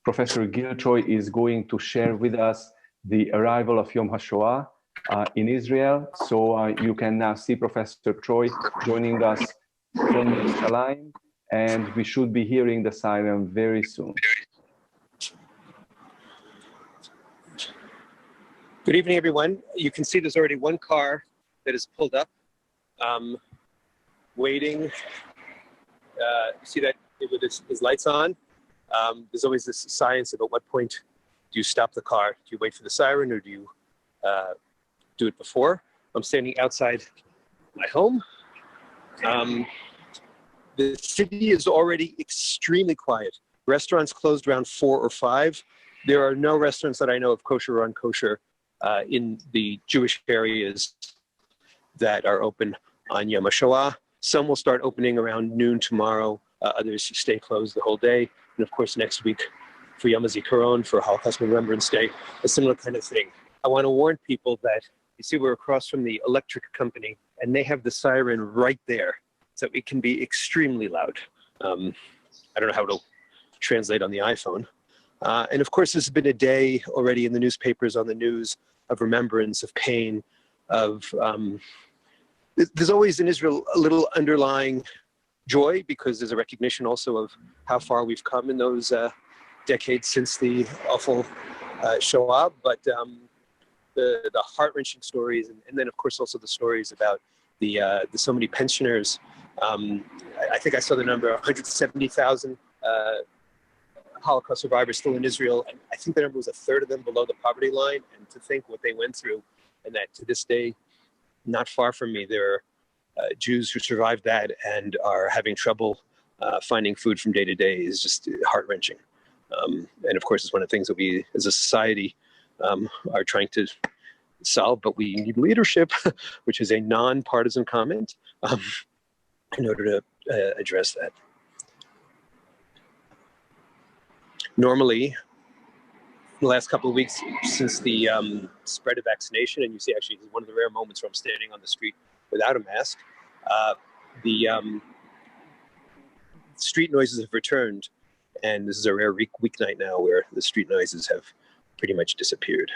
Professor Gil Troy is going to share with us the arrival of Yom HaShoah in Israel. So you can now see Professor Troy joining us from Yerushalayim, and we should be hearing the siren very soon. Good evening, everyone. You can see there's already one car that is pulled up, waiting. You see that with his lights on. There's always this science about what point do you stop the car? Do you wait for the siren, or do you do it before? I'm standing outside my home. The city is already extremely quiet. Restaurants closed around 4 or 5. There are no restaurants that I know of, kosher or unkosher, in the Jewish areas that are open on Yom HaShoah. Some will start opening around noon tomorrow. Others stay closed the whole day. And of course, next week for Yom HaZikaron, for Holocaust Remembrance Day, a similar kind of thing. I want to warn people that, you see, we're across from the electric company, and they have the siren right there. So it can be extremely loud. I don't know how it'll translate on the iPhone. And of course, there's been a day already in the newspapers, on the news, of remembrance, of pain, of... there's always in Israel a little underlying joy, because there's a recognition also of how far we've come in those decades since the awful Shoah. But the heart-wrenching stories, and then of course also the stories about the so many pensioners. I think I saw the number 170,000 Holocaust survivors still in Israel, and I think the number was a third of them below the poverty line. And to think what they went through, and that to this day, not far from me, there are Jews who survived that and are having trouble finding food from day to day, is just heart-wrenching. And of course, it's one of the things that we as a society are trying to solve, but we need leadership, which is a non-partisan comment, in order to address that. Normally, in the last couple of weeks since the spread of vaccination, and you see actually one of the rare moments where I'm standing on the street without a mask, the street noises have returned, and this is a rare weeknight now where the street noises have pretty much disappeared.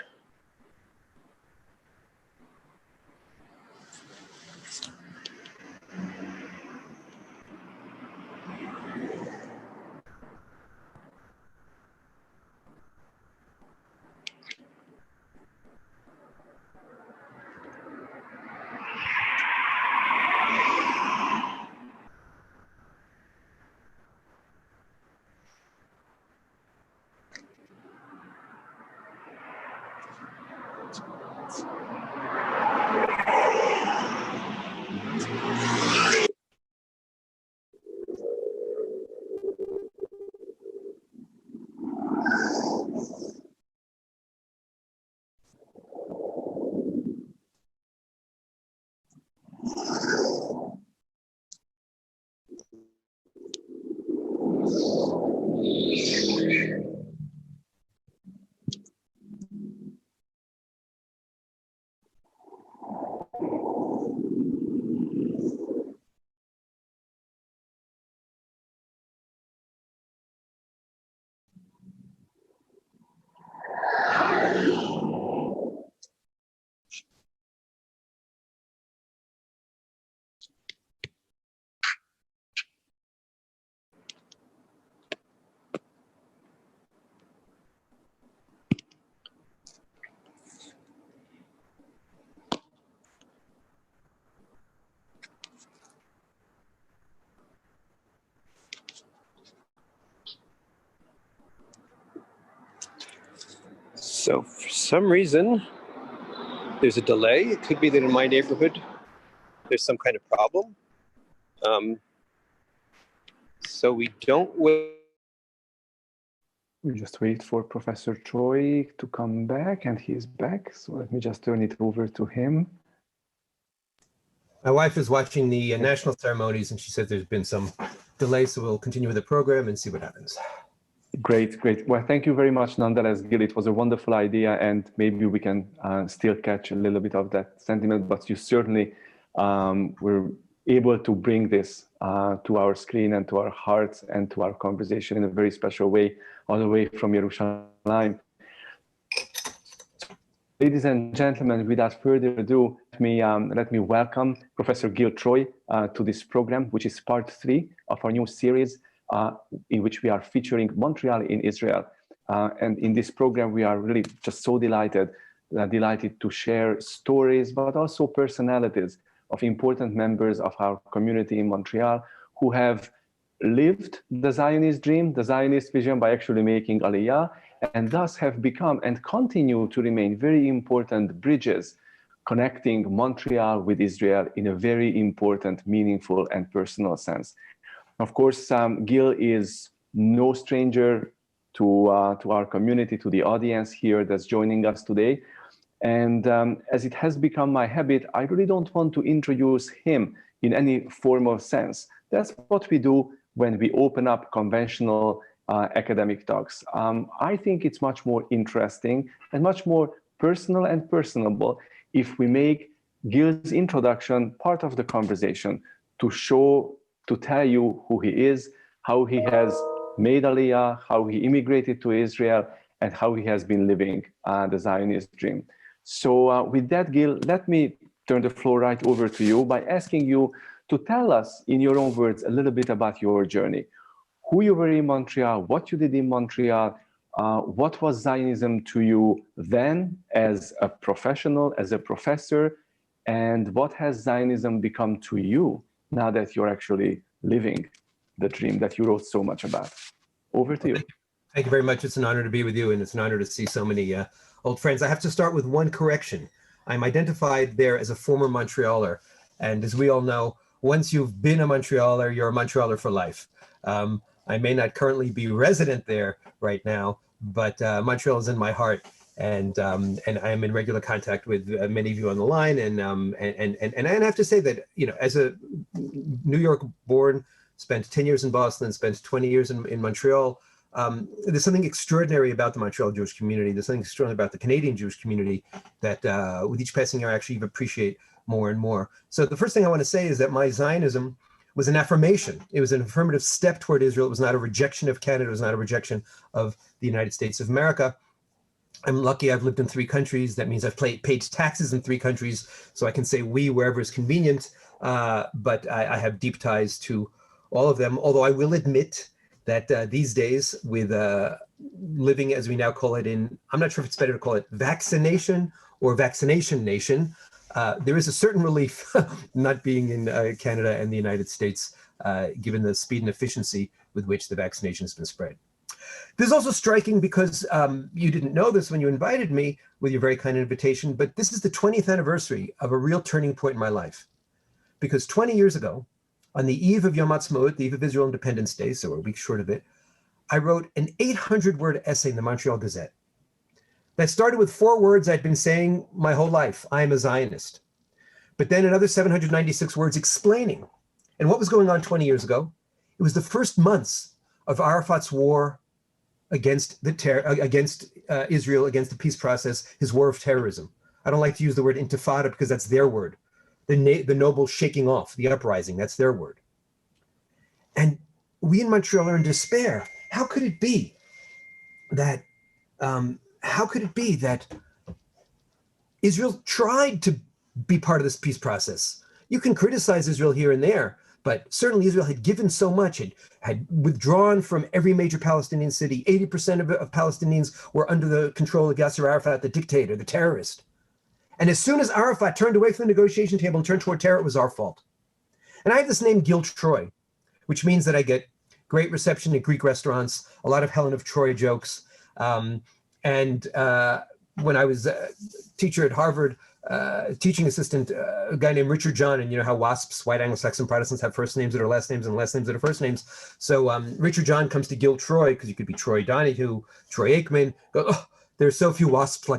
So for some reason, there's a delay. It could be that in my neighborhood, there's some kind of problem. So we don't wait. We just wait for Professor Troy to come back, and he's back. So let me just turn it over to him. My wife is watching the national ceremonies, and she said there's been some delay, so we'll continue with the program and see what happens. Great, great. Well, thank you very much, nonetheless, Gil. It was a wonderful idea, and maybe we can still catch a little bit of that sentiment, but you certainly were able to bring this to our screen and to our hearts and to our conversation in a very special way, all the way from Jerusalem. Ladies and gentlemen, without further ado, let me welcome Professor Gil Troy to this program, which is part 3 of our new series in which we are featuring Montreal in Israel. And in this program, we are really just so delighted to share stories, but also personalities of important members of our community in Montreal who have lived the Zionist dream, the Zionist vision, by actually making Aliyah, and thus have become and continue to remain very important bridges connecting Montreal with Israel in a very important, meaningful, and personal sense. Of course, Gil is no stranger to our community, to the audience here that's joining us today. And as it has become my habit, I really don't want to introduce him in any formal sense. That's what we do when we open up conventional academic talks. I think it's much more interesting and much more personal and personable if we make Gil's introduction part of the conversation to tell you who he is, how he has made Aliyah, how he immigrated to Israel, and how he has been living the Zionist dream. So with that, Gil, let me turn the floor right over to you by asking you to tell us in your own words a little bit about your journey. Who you were in Montreal, what you did in Montreal, what was Zionism to you then as a professional, as a professor, and what has Zionism become to you now that you're actually living the dream that you wrote so much about? Over to you. Thank you very much. It's an honor to be with you, and it's an honor to see so many old friends. I have to start with one correction. I'm identified there as a former Montrealer, and as we all know, once you've been a Montrealer, you're a Montrealer for life. I may not currently be resident there right now, but Montreal is in my heart, and I am in regular contact with many of you on the line. And I have to say that, you know, as a New York born, spent 10 years in Boston, spent 20 years in Montreal. There's something extraordinary about the Montreal Jewish community. There's something extraordinary about the Canadian Jewish community that with each passing year I actually appreciate more and more. So the first thing I want to say is that my Zionism was an affirmation. It was an affirmative step toward Israel. It was not a rejection of Canada. It was not a rejection of the United States of America. I'm lucky I've lived in 3 countries. That means I've paid taxes in 3 countries, so I can say we wherever is convenient. But I have deep ties to all of them, although I will admit that these days with living, as we now call it in, I'm not sure if it's better to call it vaccination or vaccination nation, there is a certain relief not being in Canada and the United States, given the speed and efficiency with which the vaccination has been spread. This is also striking because you didn't know this when you invited me with your very kind invitation, but this is the 20th anniversary of a real turning point in my life. Because 20 years ago, on the eve of Yom Ha'atzmaut, the eve of Israel Independence Day, so a week short of it, I wrote an 800-word essay in the Montreal Gazette that started with 4 words I'd been saying my whole life: I am a Zionist. But then another 796 words explaining. And what was going on 20 years ago? It was the first months of Arafat's war against Israel, against the peace process, his war of terrorism. I don't like to use the word intifada because that's their word. The noble shaking off, the uprising, that's their word. And we in Montreal are in despair. How could it be that Israel tried to be part of this peace process? You can criticize Israel here and there, but certainly Israel had given so much, had withdrawn from every major Palestinian city. 80% of Palestinians were under the control of Yasser Arafat, the dictator, the terrorist. And as soon as Arafat turned away from the negotiation table and turned toward terror, it was our fault. And I have this name, Gil Troy, which means that I get great reception at Greek restaurants, a lot of Helen of Troy jokes. When I was a teacher at Harvard, teaching assistant, a guy named Richard John, and you know how WASPs, white Anglo-Saxon Protestants, have first names that are last names and last names that are first names. So Richard John comes to Gil Troy, because you could be Troy Donahue, Troy Aikman, goes, oh, there are so few wasps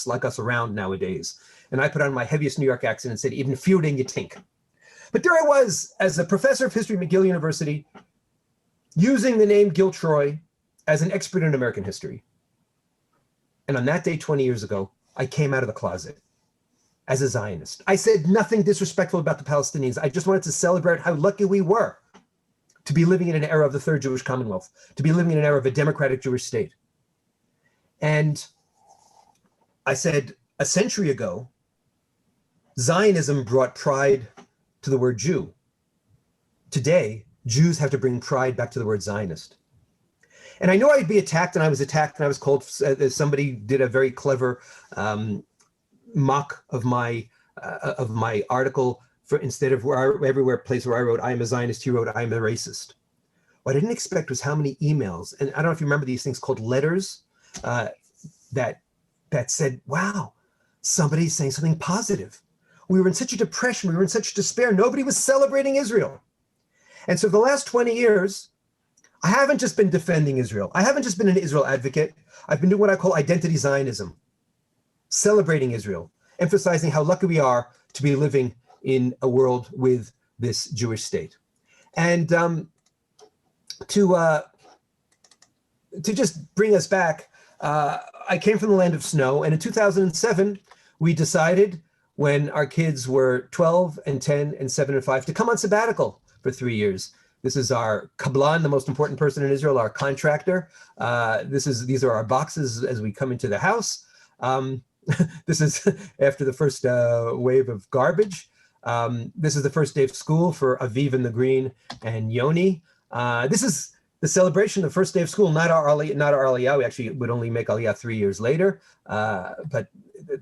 like us around nowadays. And I put on my heaviest New York accent and said, even fewer than you think. But there I was, as a professor of history at McGill University, using the name Gil Troy as an expert in American history. And on that day 20 years ago, I came out of the closet. as a Zionist. I said nothing disrespectful about the Palestinians. I just wanted to celebrate how lucky we were to be living in an era of the Third Jewish Commonwealth, to be living in an era of a democratic Jewish state. And I said, a century ago, Zionism brought pride to the word Jew. Today, Jews have to bring pride back to the word Zionist. And I know I'd be attacked, and I was attacked, and I was called, somebody did a very clever mock of my article. For instead of everywhere place where I wrote, I am a Zionist, he wrote, I am a racist. What I didn't expect was how many emails, and I don't know if you remember these things called letters, that said, wow, somebody's saying something positive. We were in such a depression, we were in such despair, nobody was celebrating Israel. And so the last 20 years, I haven't just been defending Israel. I haven't just been an Israel advocate. I've been doing what I call identity Zionism, celebrating Israel, emphasizing how lucky we are to be living in a world with this Jewish state. And to just bring us back, I came from the land of snow, and in 2007, we decided when our kids were 12 and 10 and 7 and 5 to come on sabbatical for 3 years. This is our kablan, the most important person in Israel, our contractor. These are our boxes as we come into the house. This is after the first wave of garbage. This is the first day of school for Aviv and the Green and Yoni. This is the celebration, the first day of school, not our Aliyah. We actually would only make Aliyah 3 years later. But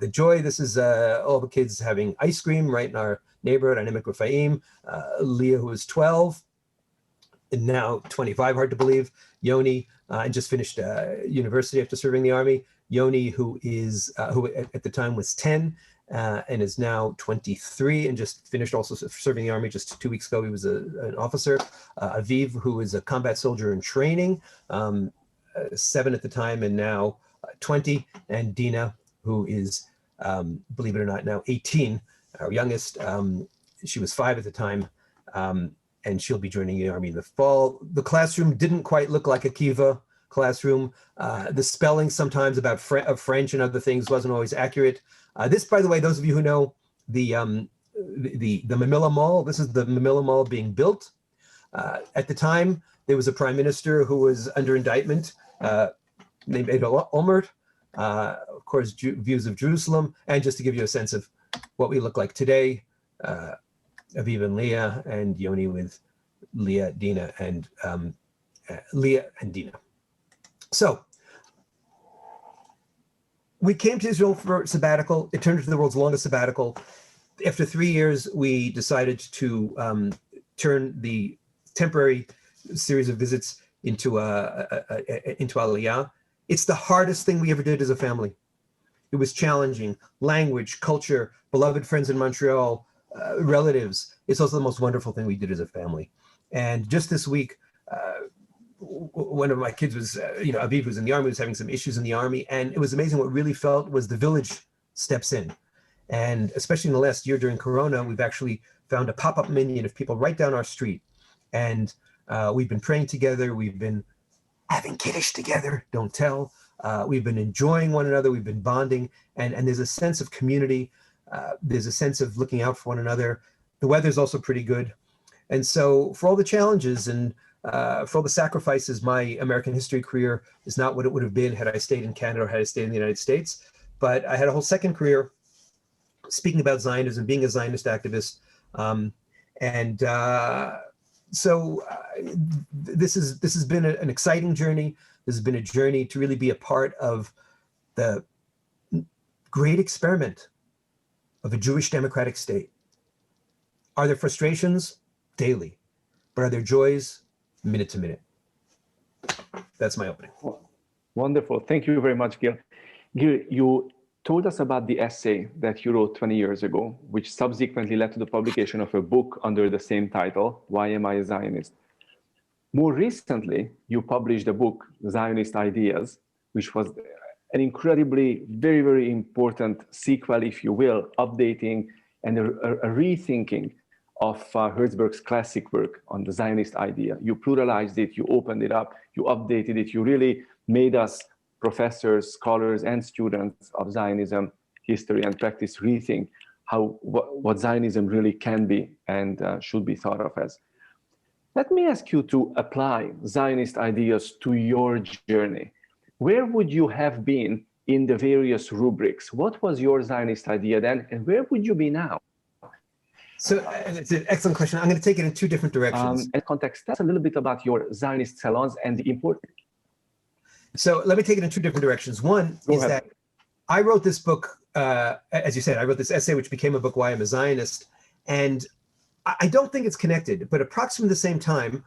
the joy, this is all the kids having ice cream right in our neighborhood, Anemek Rafaim. Leah, who is 12, and now 25, hard to believe. Yoni, and just finished university after serving the army. Yoni, who at the time was 10 and is now 23 and just finished also serving the army just 2 weeks ago. He was an officer. Aviv, who is a combat soldier in training, 7 at the time and now 20. And Dina, who is, believe it or not, now 18, our youngest. She was 5 at the time. And she'll be joining the army in the fall. The classroom didn't quite look like a Kiva classroom. The spelling sometimes of French and other things wasn't always accurate. This, by the way, those of you who know the Mamilla Mall, this is the Mamilla Mall being built. At the time, there was a prime minister who was under indictment named Adolf Olmert. Of course, views of Jerusalem. And just to give you a sense of what we look like today, Aviv and Leah, and Yoni with Leah, Dina, and Leah and Dina. So we came to Israel for sabbatical. It turned into the world's longest sabbatical. After 3 years, we decided to turn the temporary series of visits into Aliyah. It's the hardest thing we ever did as a family. It was challenging. Language, culture, beloved friends in Montreal, relatives. It's also the most wonderful thing we did as a family. And just this week, one of my kids was, Aviv was in the army, was having some issues in the army. And it was amazing. What really felt was the village steps in. And especially in the last year during Corona, we've actually found a pop-up minyan of people right down our street. And we've been praying together. We've been having kiddush together, don't tell. We've been enjoying one another. We've been bonding. And there's a sense of community. There's a sense of looking out for one another. The weather's also pretty good. And so for all the challenges and for all the sacrifices, my American history career is not what it would have been had I stayed in Canada or had I stayed in the United States. But I had a whole second career speaking about Zionism, being a Zionist activist. So this has been an exciting journey. This has been a journey to really be a part of the great experiment of a Jewish democratic state. Are there frustrations? Daily. But are there joys? Minute to minute. That's my opening. Wonderful. Thank you very much, Gil. Gil, you told us about the essay that you wrote 20 years ago, which subsequently led to the publication of a book under the same title, Why Am I a Zionist? More recently, you published a book, Zionist Ideas, which was an incredibly, very, very important sequel, if you will, updating and a rethinking of Herzberg's classic work on the Zionist idea. You pluralized it, you opened it up, you updated it, you really made us professors, scholars, and students of Zionism, history, and practice rethink what Zionism really can be and should be thought of as. Let me ask you to apply Zionist ideas to your journey. Where would you have been in the various rubrics? What was your Zionist idea then, and where would you be now? So it's an excellent question. I'm going to take it in two different directions. In context, tell us a little bit about your Zionist salons and the importance. So let me take it in two different directions. One is that I wrote this book, as you said, I wrote this essay, which became a book, Why I'm a Zionist. And I don't think it's connected, but approximately the same time,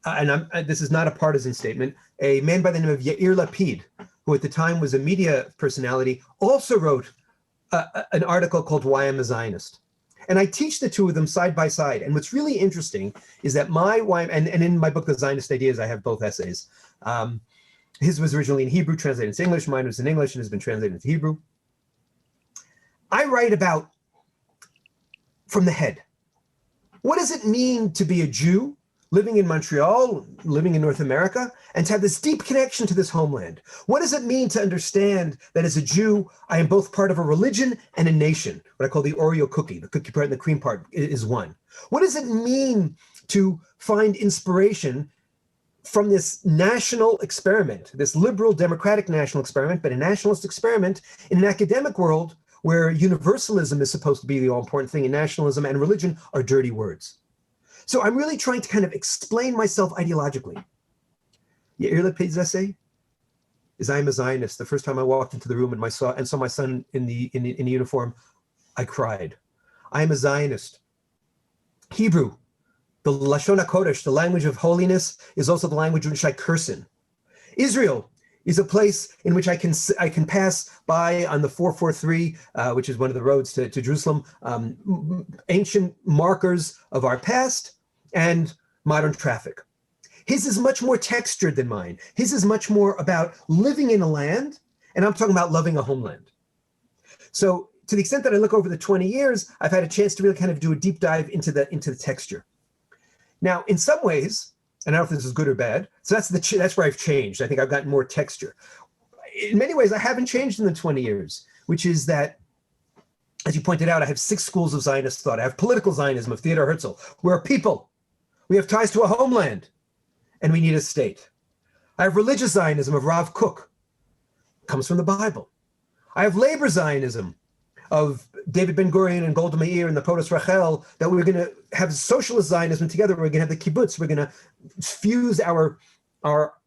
and this is not a partisan statement, a man by the name of Yair Lapid, who at the time was a media personality, also wrote an article called Why I'm a Zionist. And I teach the two of them side by side. And what's really interesting is that and in my book, The Zionist Ideas, I have both essays. His was originally in Hebrew, translated into English. Mine was in English and has been translated into Hebrew. I write about, from the head, what does it mean to be a Jew living in Montreal, living in North America, and to have this deep connection to this homeland? What does it mean to understand that as a Jew, I am both part of a religion and a nation? What I call the Oreo cookie. The cookie part and the cream part is one. What does it mean to find inspiration from this national experiment, this liberal democratic national experiment, but a nationalist experiment in an academic world where universalism is supposed to be the all-important thing and nationalism and religion are dirty words? So I'm really trying to kind of explain myself ideologically. Yair Lapid's essay is I am a Zionist. The first time I walked into the room and saw my son in the uniform, I cried. I am a Zionist. Hebrew, the Lashon HaKodesh, the language of holiness, is also the language in which I curse in. Israel is a place in which I can pass by on the 443, which is one of the roads to Jerusalem, ancient markers of our past and modern traffic. His is much more textured than mine. His is much more about living in a land, and I'm talking about loving a homeland. So to the extent that I look over the 20 years, I've had a chance to really kind of do a deep dive into the texture. Now, in some ways, and I don't know if this is good or bad, so that's where I've changed. I think I've gotten more texture. In many ways, I haven't changed in the 20 years, which is that, as you pointed out, I have 6 schools of Zionist thought. I have political Zionism of Theodor Herzl. We're a people. We have ties to a homeland, and we need a state. I have religious Zionism of Rav Kook. Comes from the Bible. I have labor Zionism of David Ben-Gurion and Golda Meir and the Potus Rachel, that we're going to have socialist Zionism together. We're going to have the kibbutz. We're going to fuse our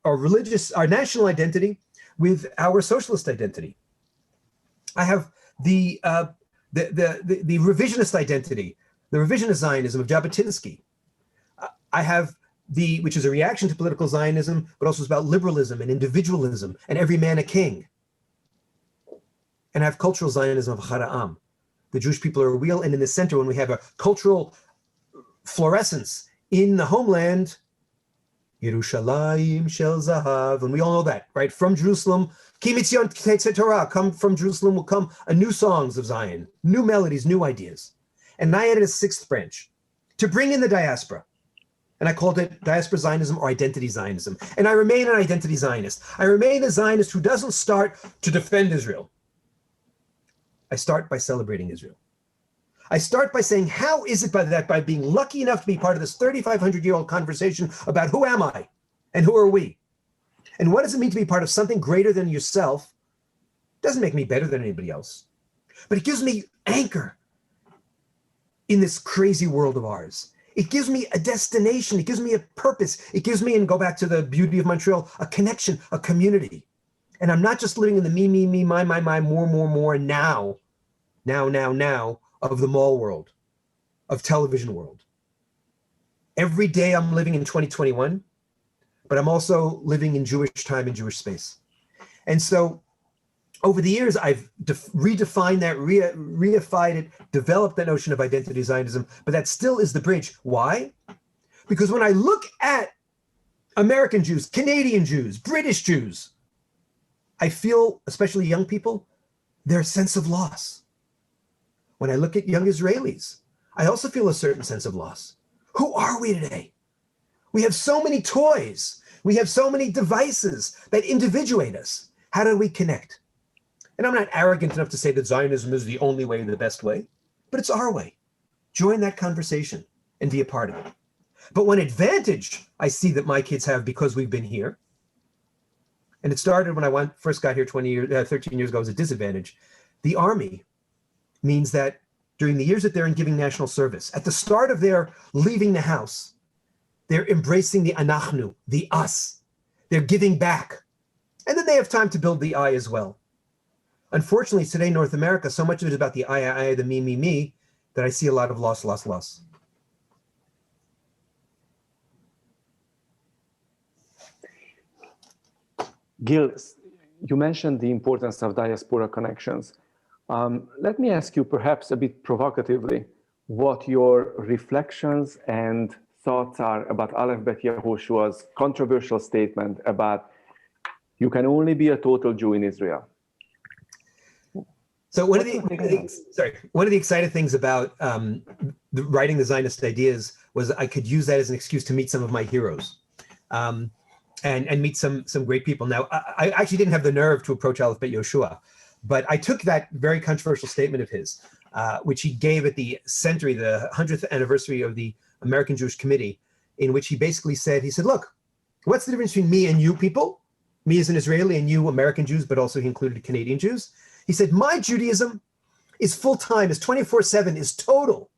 religious, our national identity with our socialist identity. I have the revisionist identity, the revisionist Zionism of Jabotinsky. I have which is a reaction to political Zionism, but also is about liberalism and individualism and every man a king. And I have cultural Zionism of Hara'am. The Jewish people are real, and in the center, when we have a cultural fluorescence in the homeland, Yerushalayim Shel Zahav, and we all know that, right? From Jerusalem, Ki Mitzion Tetzei Torah, come from Jerusalem will come a new songs of Zion, new melodies, new ideas. And I added a 6th branch to bring in the diaspora. And I called it Diaspora Zionism or Identity Zionism. And I remain an identity Zionist. I remain a Zionist who doesn't start to defend Israel. I start by celebrating Israel. I start by saying, how is it by being lucky enough to be part of this 3,500-year-old conversation about who am I and who are we? And what does it mean to be part of something greater than yourself? It doesn't make me better than anybody else, but it gives me anchor in this crazy world of ours. It gives me a destination. It gives me a purpose. It gives me, and go back to the beauty of Montreal, a connection, a community. And I'm not just living in the me, my, more, now of the mall world, of television world. Every day I'm living in 2021, but I'm also living in Jewish time and Jewish space. And so over the years, I've redefined that, reified it, developed that notion of identity Zionism, but that still is the bridge. Why? Because when I look at American Jews, Canadian Jews, British Jews, I feel, especially young people, their sense of loss. When I look at young Israelis, I also feel a certain sense of loss. Who are we today? We have so many toys. We have so many devices that individuate us. How do we connect? And I'm not arrogant enough to say that Zionism is the only way, the best way. but it's our way. Join that conversation and be a part of it. But one advantage I see that my kids have because we've been here, and it started when I first got here 13 years ago as a disadvantage. The Army means that during the years that they're in giving national service, at the start of their leaving the house, they're embracing the anachnu, the us. They're giving back. And then they have time to build the I as well. Unfortunately, today in North America, so much of it is about the I, the me, that I see a lot of loss. Gil, you mentioned the importance of diaspora connections. Let me ask you, perhaps a bit provocatively, what your reflections and thoughts are about Aleph Bet Yehoshua's controversial statement about you can only be a total Jew in Israel. So one of the exciting things about writing the Zionist ideas was I could use that as an excuse to meet some of my heroes. And meet some great people. Now, I actually didn't have the nerve to approach Aleph Bet Yehoshua, but I took that very controversial statement of his, which he gave at the century, the 100th anniversary of the American Jewish Committee, in which he basically said, he said, look, what's the difference between me and you people? Me as an Israeli and you American Jews, but also he included Canadian Jews. He said, my Judaism is full-time, is 24/7, is total.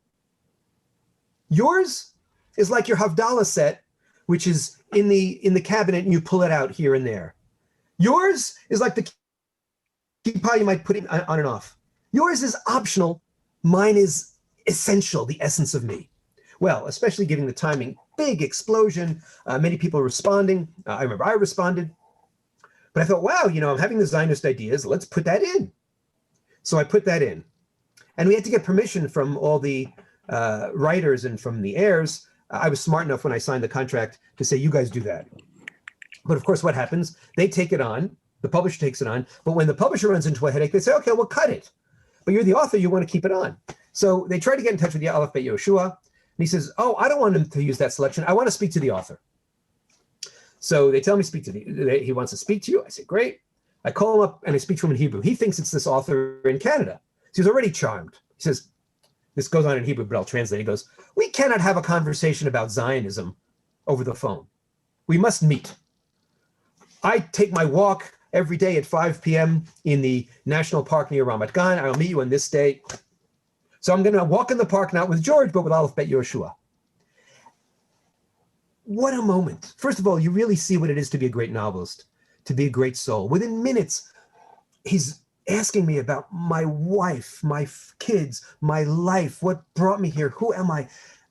Yours is like your Havdalah set, which is in the cabinet and you pull it out here and there. Yours is like the kippah you might put it on and off. Yours is optional. Mine is essential, the essence of me. Well, especially given the timing, big explosion, many people responding. I remember I responded. But I thought, wow, I'm having the Zionist ideas. Let's put that in. So I put that in. And we had to get permission from all the writers and from the heirs. I was smart enough when I signed the contract to say, you guys do that. But of course, what happens? They take it on. The publisher takes it on. But when the publisher runs into a headache, they say, okay, we'll cut it. But you're the author. You want to keep it on. So they try to get in touch with the Aleph Bet Yehoshua. And he says, oh, I don't want him to use that selection. I want to speak to the author. So they tell me he wants to speak to you. I say, great. I call him up and I speak to him in Hebrew. He thinks it's this author in Canada. So he's already charmed. He says, this goes on in Hebrew, but I'll translate. He goes, we cannot have a conversation about Zionism over the phone. We must meet. I take my walk every day at 5 p.m. in the national park near Ramat Gan. I'll meet you on this day. So I'm going to walk in the park, not with George, but with Aleph Bet Yehoshua. What a moment. First of all, you really see what it is to be a great novelist, to be a great soul. Within minutes, he's asking me about my wife, my kids, my life, what brought me here, who am I?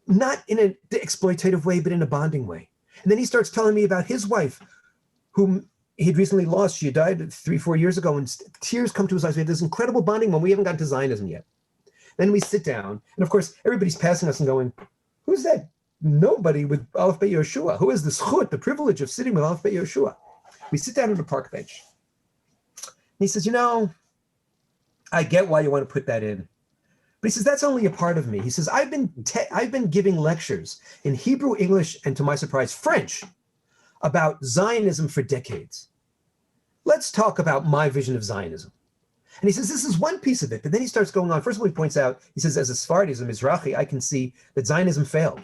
Not in an exploitative way, but in a bonding way. And then he starts telling me about his wife, whom he'd recently lost. She died 3-4 years ago, and tears come to his eyes. We had this incredible bonding when we haven't gotten to Zionism yet. Then we sit down, and of course, everybody's passing us and going, who's that? Nobody with Aleph Bet Yehoshua. Who has the zchut, the privilege of sitting with Aleph Bet Yehoshua? We sit down on a park bench. And he says, I get why you want to put that in. But he says, that's only a part of me. He says, I've been giving lectures in Hebrew, English, and to my surprise, French about Zionism for decades. Let's talk about my vision of Zionism. And he says, this is one piece of it. But then he starts going on. First of all, he points out, he says, as a Sephardi, as a Mizrahi, I can see that Zionism failed.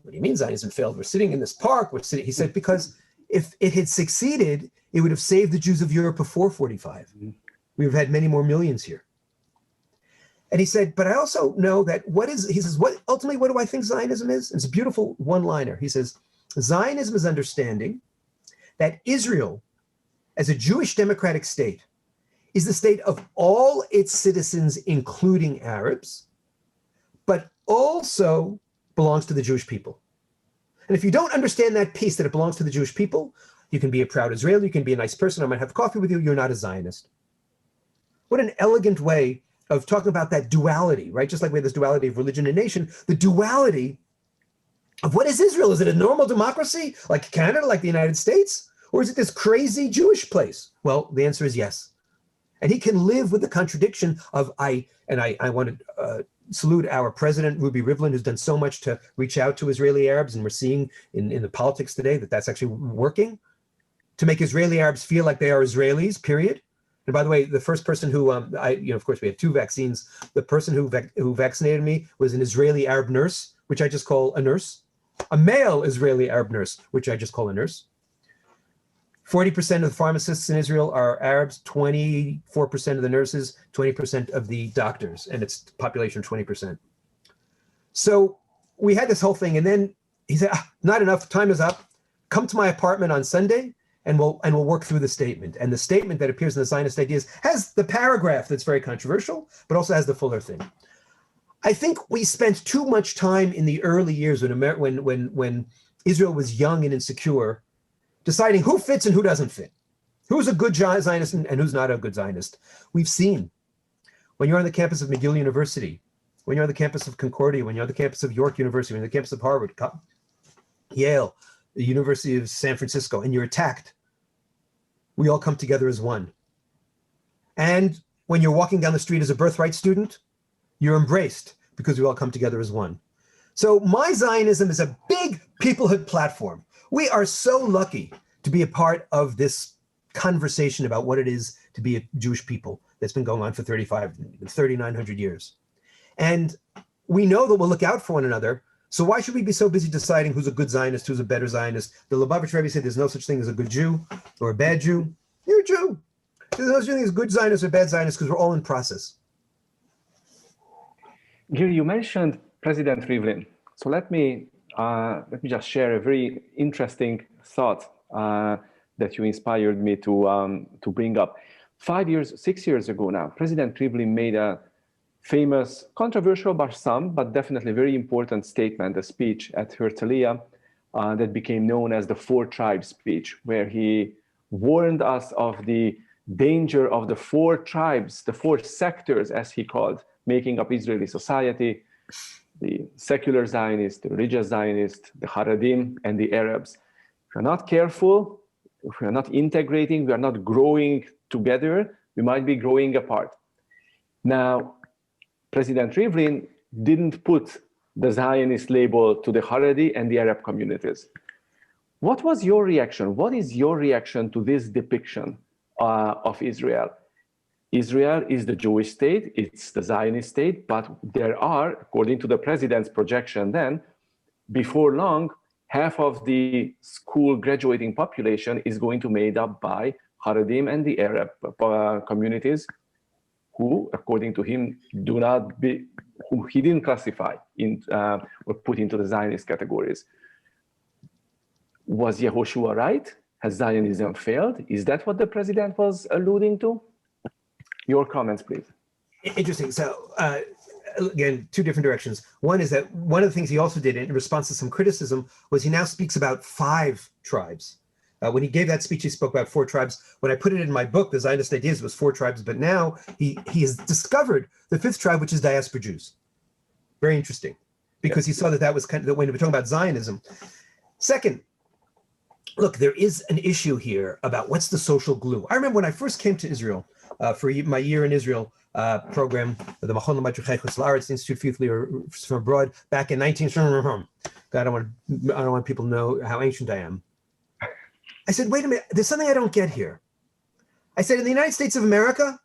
What do you mean Zionism failed? We're sitting in this park. He said, because if it had succeeded, it would have saved the Jews of Europe before 45. We would have had many more millions here. And he said, but I also know that ultimately, what do I think Zionism is? It's a beautiful one-liner. He says, Zionism is understanding that Israel, as a Jewish democratic state, is the state of all its citizens, including Arabs, but also belongs to the Jewish people. And if you don't understand that piece, that it belongs to the Jewish people, you can be a proud Israeli, you can be a nice person, I might have coffee with you, you're not a Zionist. What an elegant way of talking about that duality, right? Just like we have this duality of religion and nation, the duality of what is Israel? Is it a normal democracy like Canada, like the United States? Or is it this crazy Jewish place? Well, the answer is yes. And he can live with the contradiction of I want to salute our president, Ruby Rivlin, who's done so much to reach out to Israeli Arabs. And we're seeing in the politics today that that's actually working to make Israeli Arabs feel like they are Israelis, period. And by the way, the first person who, of course, we had 2 vaccines. The person who vaccinated me was an Israeli Arab nurse, which I just call a nurse. A male Israeli Arab nurse, which I just call a nurse. 40% of the pharmacists in Israel are Arabs, 24% of the nurses, 20% of the doctors, and it's population 20%. So we had this whole thing, and then he said, not enough, time is up. Come to my apartment on Sunday, and we'll work through the statement. And the statement that appears in the Zionist Ideas has the paragraph that's very controversial, but also has the fuller thing. I think we spent too much time in the early years when Israel was young and insecure, deciding who fits and who doesn't fit, who's a good Zionist and who's not a good Zionist. We've seen when you're on the campus of McGill University, when you're on the campus of Concordia, when you're on the campus of York University, when you're on the campus of Harvard, Yale, the University of San Francisco, and you're attacked, we all come together as one. And when you're walking down the street as a birthright student, you're embraced because we all come together as one. So my Zionism is a big peoplehood platform. We are so lucky to be a part of this conversation about what it is to be a Jewish people that's been going on for 3,900 years. And we know that we'll look out for one another. So why should we be so busy deciding who's a good Zionist, who's a better Zionist? The Lubavitch Rebbe said there's no such thing as a good Jew or a bad Jew. You're a Jew. There's no such thing as good Zionist or bad Zionist because we're all in process. Gil, you mentioned President Rivlin. So let me just share a very interesting thought that you inspired me to bring up. 6 years ago now, President Rivlin made a famous, controversial by some, but definitely very important statement, a speech at Herzliya that became known as the 4 Tribes speech, where he warned us of the danger of the 4 tribes, the 4 sectors, as he called, making up Israeli society: the secular Zionists, the religious Zionists, the Haredim, and the Arabs. If we're not careful, if we're not integrating, we are not growing together, we might be growing apart. Now, President Rivlin didn't put the Zionist label to the Haredi and the Arab communities. What was your reaction? What is your reaction to this depiction of Israel? Israel is the Jewish state, it's the Zionist state, but there are, according to the president's projection then, before long, half of the school graduating population is going to be made up by Haredim and the Arab communities, who, according to him, who he didn't classify or put into the Zionist categories. Was Yehoshua right? Has Zionism failed? Is that what the president was alluding to? Your comments, please. Interesting. So again, 2 different directions. One is that one of the things he also did in response to some criticism was he now speaks about 5 tribes. When he gave that speech, he spoke about 4 tribes. When I put it in my book, The Zionist Ideas, it was 4 tribes, but now he has discovered the 5th tribe, which is diaspora Jews. Very interesting, because he saw that was kind of, when we're talking about Zionism. Second, look, there is an issue here about what's the social glue. I remember when I first came to Israel for my year in Israel program, the Azrieli Institute for Youth Leaders from Abroad, back in 19... God, I don't want people to know how ancient I am. I said, wait a minute, there's something I don't get here. I said, in the United States of America,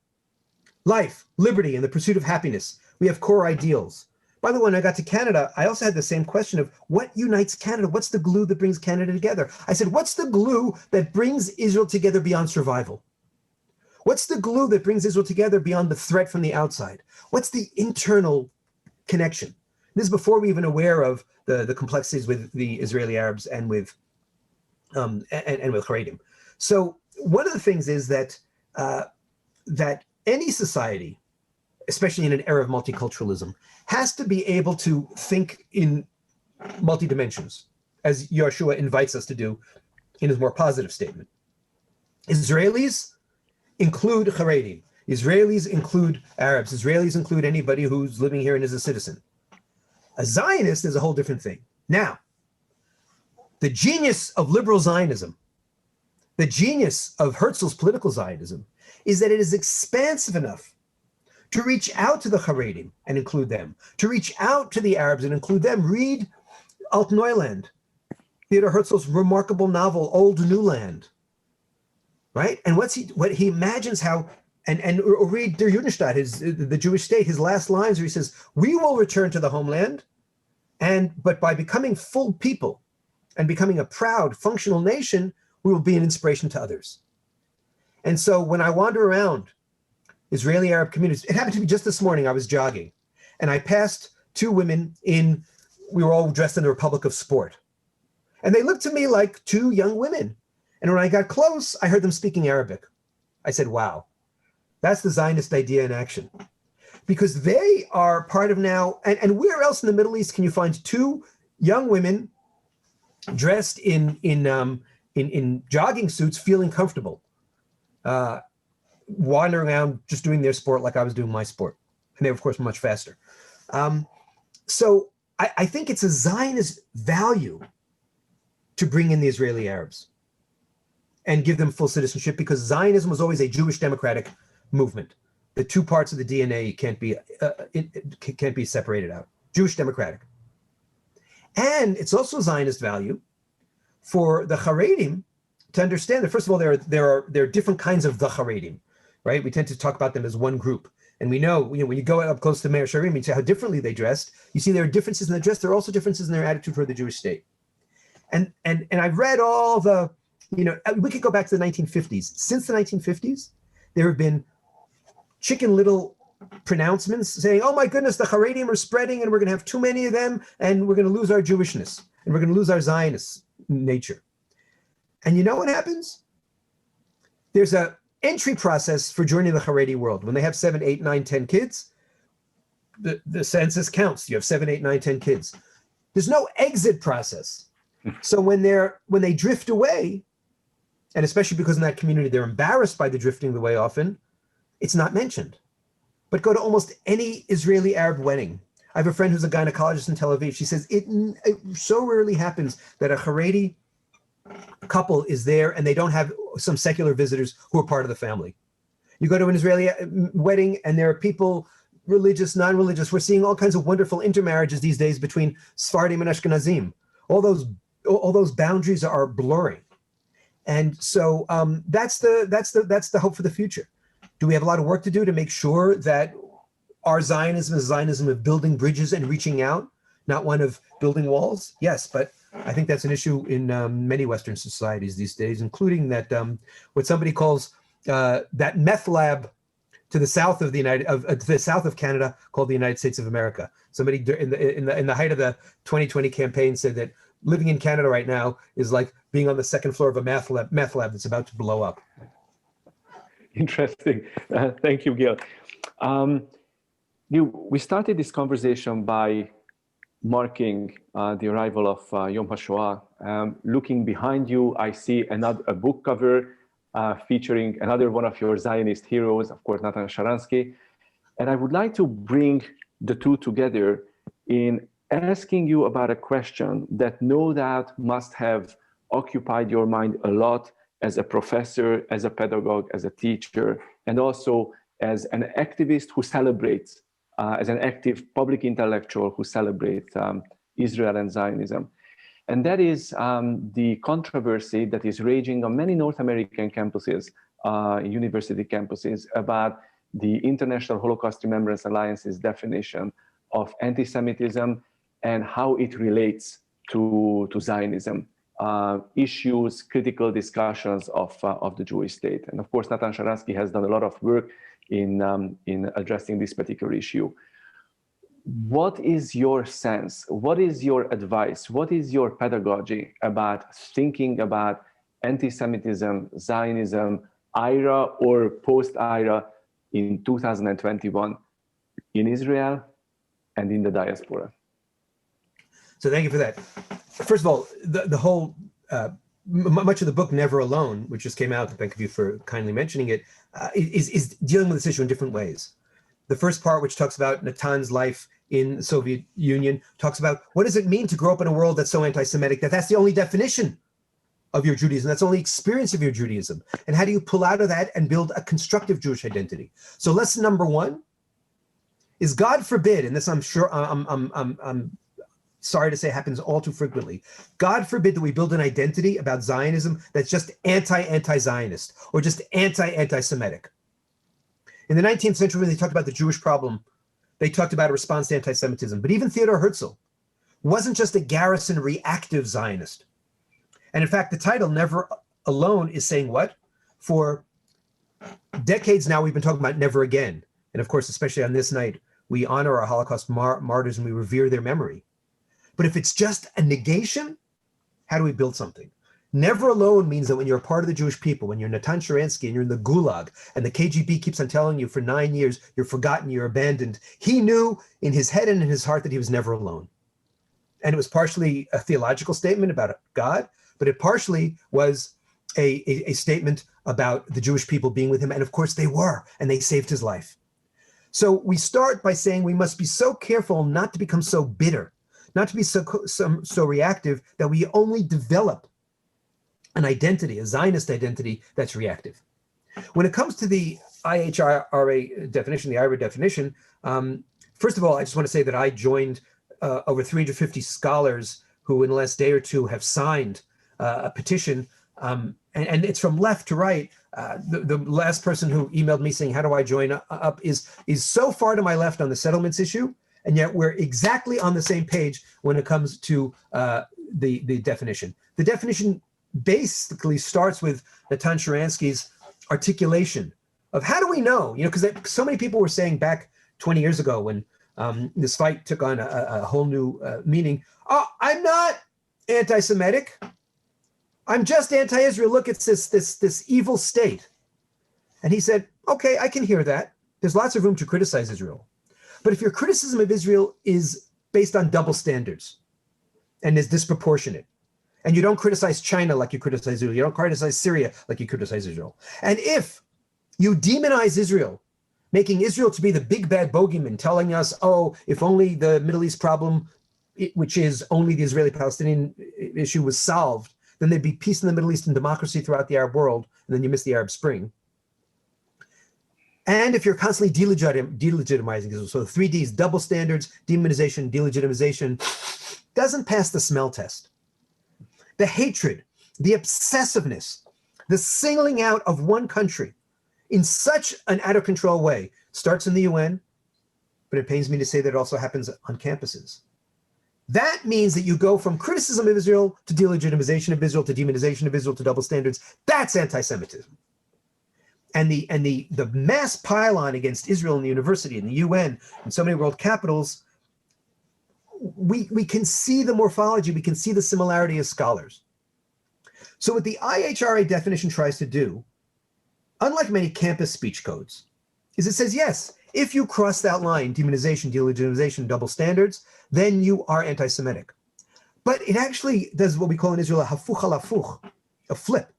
life, liberty, and the pursuit of happiness, we have core ideals. By the way, when I got to Canada, I also had the same question of what unites Canada? What's the glue that brings Canada together? I said, what's the glue that brings Israel together beyond survival? What's the glue that brings Israel together beyond the threat from the outside? What's the internal connection? This is before we're even aware of the complexities with the Israeli Arabs and with Haredim. So one of the things is that that any society, especially in an era of multiculturalism, has to be able to think in multi-dimensions, as Yeshua invites us to do in his more positive statement. Israelis include Haredim. Israelis include Arabs. Israelis include anybody who's living here and is a citizen. A Zionist is a whole different thing. Now, the genius of liberal Zionism, the genius of Herzl's political Zionism, is that it is expansive enough to reach out to the Haredim and include them, to reach out to the Arabs and include them. Read Alt Neuland, Theodor Herzl's remarkable novel, Old New Land, right? And what he imagines how or read Der Judenstaat, the Jewish state, his last lines where he says, we will return to the homeland, but by becoming full people and becoming a proud, functional nation, we will be an inspiration to others. And so when I wander around Israeli Arab communities, it happened to be just this morning, I was jogging, and I passed two women we were all dressed in the Republic of Sport. And they looked to me like two young women. And when I got close, I heard them speaking Arabic. I said, wow, that's the Zionist idea in action. Because they are part of now, and where else in the Middle East can you find two young women dressed in jogging suits, feeling comfortable, wandering around just doing their sport like I was doing my sport. And they were, of course, much faster. So I think it's a Zionist value to bring in the Israeli Arabs and give them full citizenship, because Zionism was always a Jewish democratic movement. The two parts of the DNA can't be separated out. Jewish democratic. And it's also Zionist value for the Haredim to understand that, first of all, there are different kinds of the Haredim, right? We tend to talk about them as one group. And we know, when you go up close to Meir Sharim, you see how differently they dressed. You see there are differences in their dress. There are also differences in their attitude toward the Jewish state. And I've read all the, we could go back to the 1950s. Since the 1950s, there have been Chicken Little pronouncements saying, oh my goodness, the Haredim are spreading and we're going to have too many of them and we're going to lose our Jewishness and we're going to lose our Zionist nature. And you know what happens? There's a entry process for joining the Haredi world. When they have 7, 8, 9, 10 kids, the census counts. You have 7, 8, 9, 10 kids. There's no exit process. So when they drift away, and especially because in that community they're embarrassed by the drifting away often, it's not mentioned. But go to almost any Israeli Arab wedding. I have a friend who's a gynecologist in Tel Aviv. She says it so rarely happens that a Haredi couple is there and they don't have some secular visitors who are part of the family. You go to an Israeli wedding and there are people, religious, non-religious. We're seeing all kinds of wonderful intermarriages these days between Sephardim and Ashkenazim. All those boundaries are blurring. And so that's the hope for the future. Do we have a lot of work to do to make sure that our Zionism is Zionism of building bridges and reaching out, not one of building walls? Yes, but I think that's an issue in many Western societies these days, including that what somebody calls that meth lab to the south of to the south of Canada called the United States of America. Somebody in the height of the 2020 campaign said that living in Canada right now is like being on the second floor of a meth lab that's about to blow up. Interesting. Thank you, Gil. We started this conversation by marking the arrival of Yom HaShoah. Looking behind you, I see a book cover featuring another one of your Zionist heroes, of course, Natan Sharansky. And I would like to bring the two together in asking you about a question that no doubt must have occupied your mind a lot as a professor, as a pedagogue, as a teacher, and also as an activist who celebrates, as an active public intellectual who celebrates Israel and Zionism. And that is the controversy that is raging on many North American campuses, university campuses, about the International Holocaust Remembrance Alliance's definition of anti-Semitism and how it relates to Zionism. Issues, critical discussions of the Jewish state. And of course, Natan Sharansky has done a lot of work in addressing this particular issue. What is your sense? What is your advice? What is your pedagogy about thinking about anti-Semitism, Zionism, IRA or post-IRA in 2021 in Israel and in the diaspora? So thank you for that. First of all, the whole, much of the book, Never Alone, which just came out, thank you for kindly mentioning it, is dealing with this issue in different ways. The first part, which talks about Natan's life in the Soviet Union, talks about what does it mean to grow up in a world that's so anti-Semitic that that's the only definition of your Judaism, that's the only experience of your Judaism. And how do you pull out of that and build a constructive Jewish identity? So lesson number one is, God forbid, and this I'm sure, I'm sorry to say happens all too frequently, God forbid that we build an identity about Zionism that's just anti-Zionist or just anti-Semitic. In the 19th century, when they talked about the Jewish problem, they talked about a response to anti-Semitism. But even Theodor Herzl wasn't just a garrison reactive Zionist. And in fact, the title Never Alone is saying what? For decades now, we've been talking about never again. And of course, especially on this night, we honor our Holocaust martyrs and we revere their memory. But if it's just a negation, how do we build something? Never alone means that when you're a part of the Jewish people, when you're Natan Sharansky and you're in the Gulag, and the KGB keeps on telling you for 9 years, you're forgotten, you're abandoned, he knew in his head and in his heart that he was never alone. And it was partially a theological statement about God, but it partially was a statement about the Jewish people being with him. And of course they were, and they saved his life. So we start by saying we must be so careful not to become so bitter, not to be so reactive that we only develop an identity, a Zionist identity that's reactive. When it comes to the IHRA definition, the IHRA definition, first of all, I just want to say that I joined over 350 scholars who in the last day or two have signed a petition, and it's from left to right. The last person who emailed me saying, how do I join up is so far to my left on the settlements issue, and yet we're exactly on the same page when it comes to the definition. The definition basically starts with Natan Sharansky's articulation of how do we know, because so many people were saying back 20 years ago when this fight took on a whole new meaning, oh, I'm not anti-Semitic, I'm just anti-Israel, look, it's this evil state. And he said, okay, I can hear that. There's lots of room to criticize Israel. But if your criticism of Israel is based on double standards and is disproportionate, and you don't criticize China like you criticize Israel, you don't criticize Syria like you criticize Israel, and if you demonize Israel, making Israel to be the big bad bogeyman, telling us, oh, if only the Middle East problem, which is only the Israeli-Palestinian issue, was solved, then there'd be peace in the Middle East and democracy throughout the Arab world, and then you miss the Arab Spring. And if you're constantly delegitimizing Israel, so the 3 Ds, double standards, demonization, delegitimization, doesn't pass the smell test. The hatred, the obsessiveness, the singling out of one country in such an out of control way starts in the UN, but it pains me to say that it also happens on campuses. That means that you go from criticism of Israel to delegitimization of Israel to demonization of Israel to double standards. That's anti-Semitism. And the mass pile-on against Israel in the university, in the UN, and so many world capitals, we can see the morphology, we can see the similarity as scholars. So what the IHRA definition tries to do, unlike many campus speech codes, is it says, yes, if you cross that line, demonization, delegitimization, double standards, then you are anti-Semitic. But it actually does what we call in Israel a hafuch al hafuch, a flip.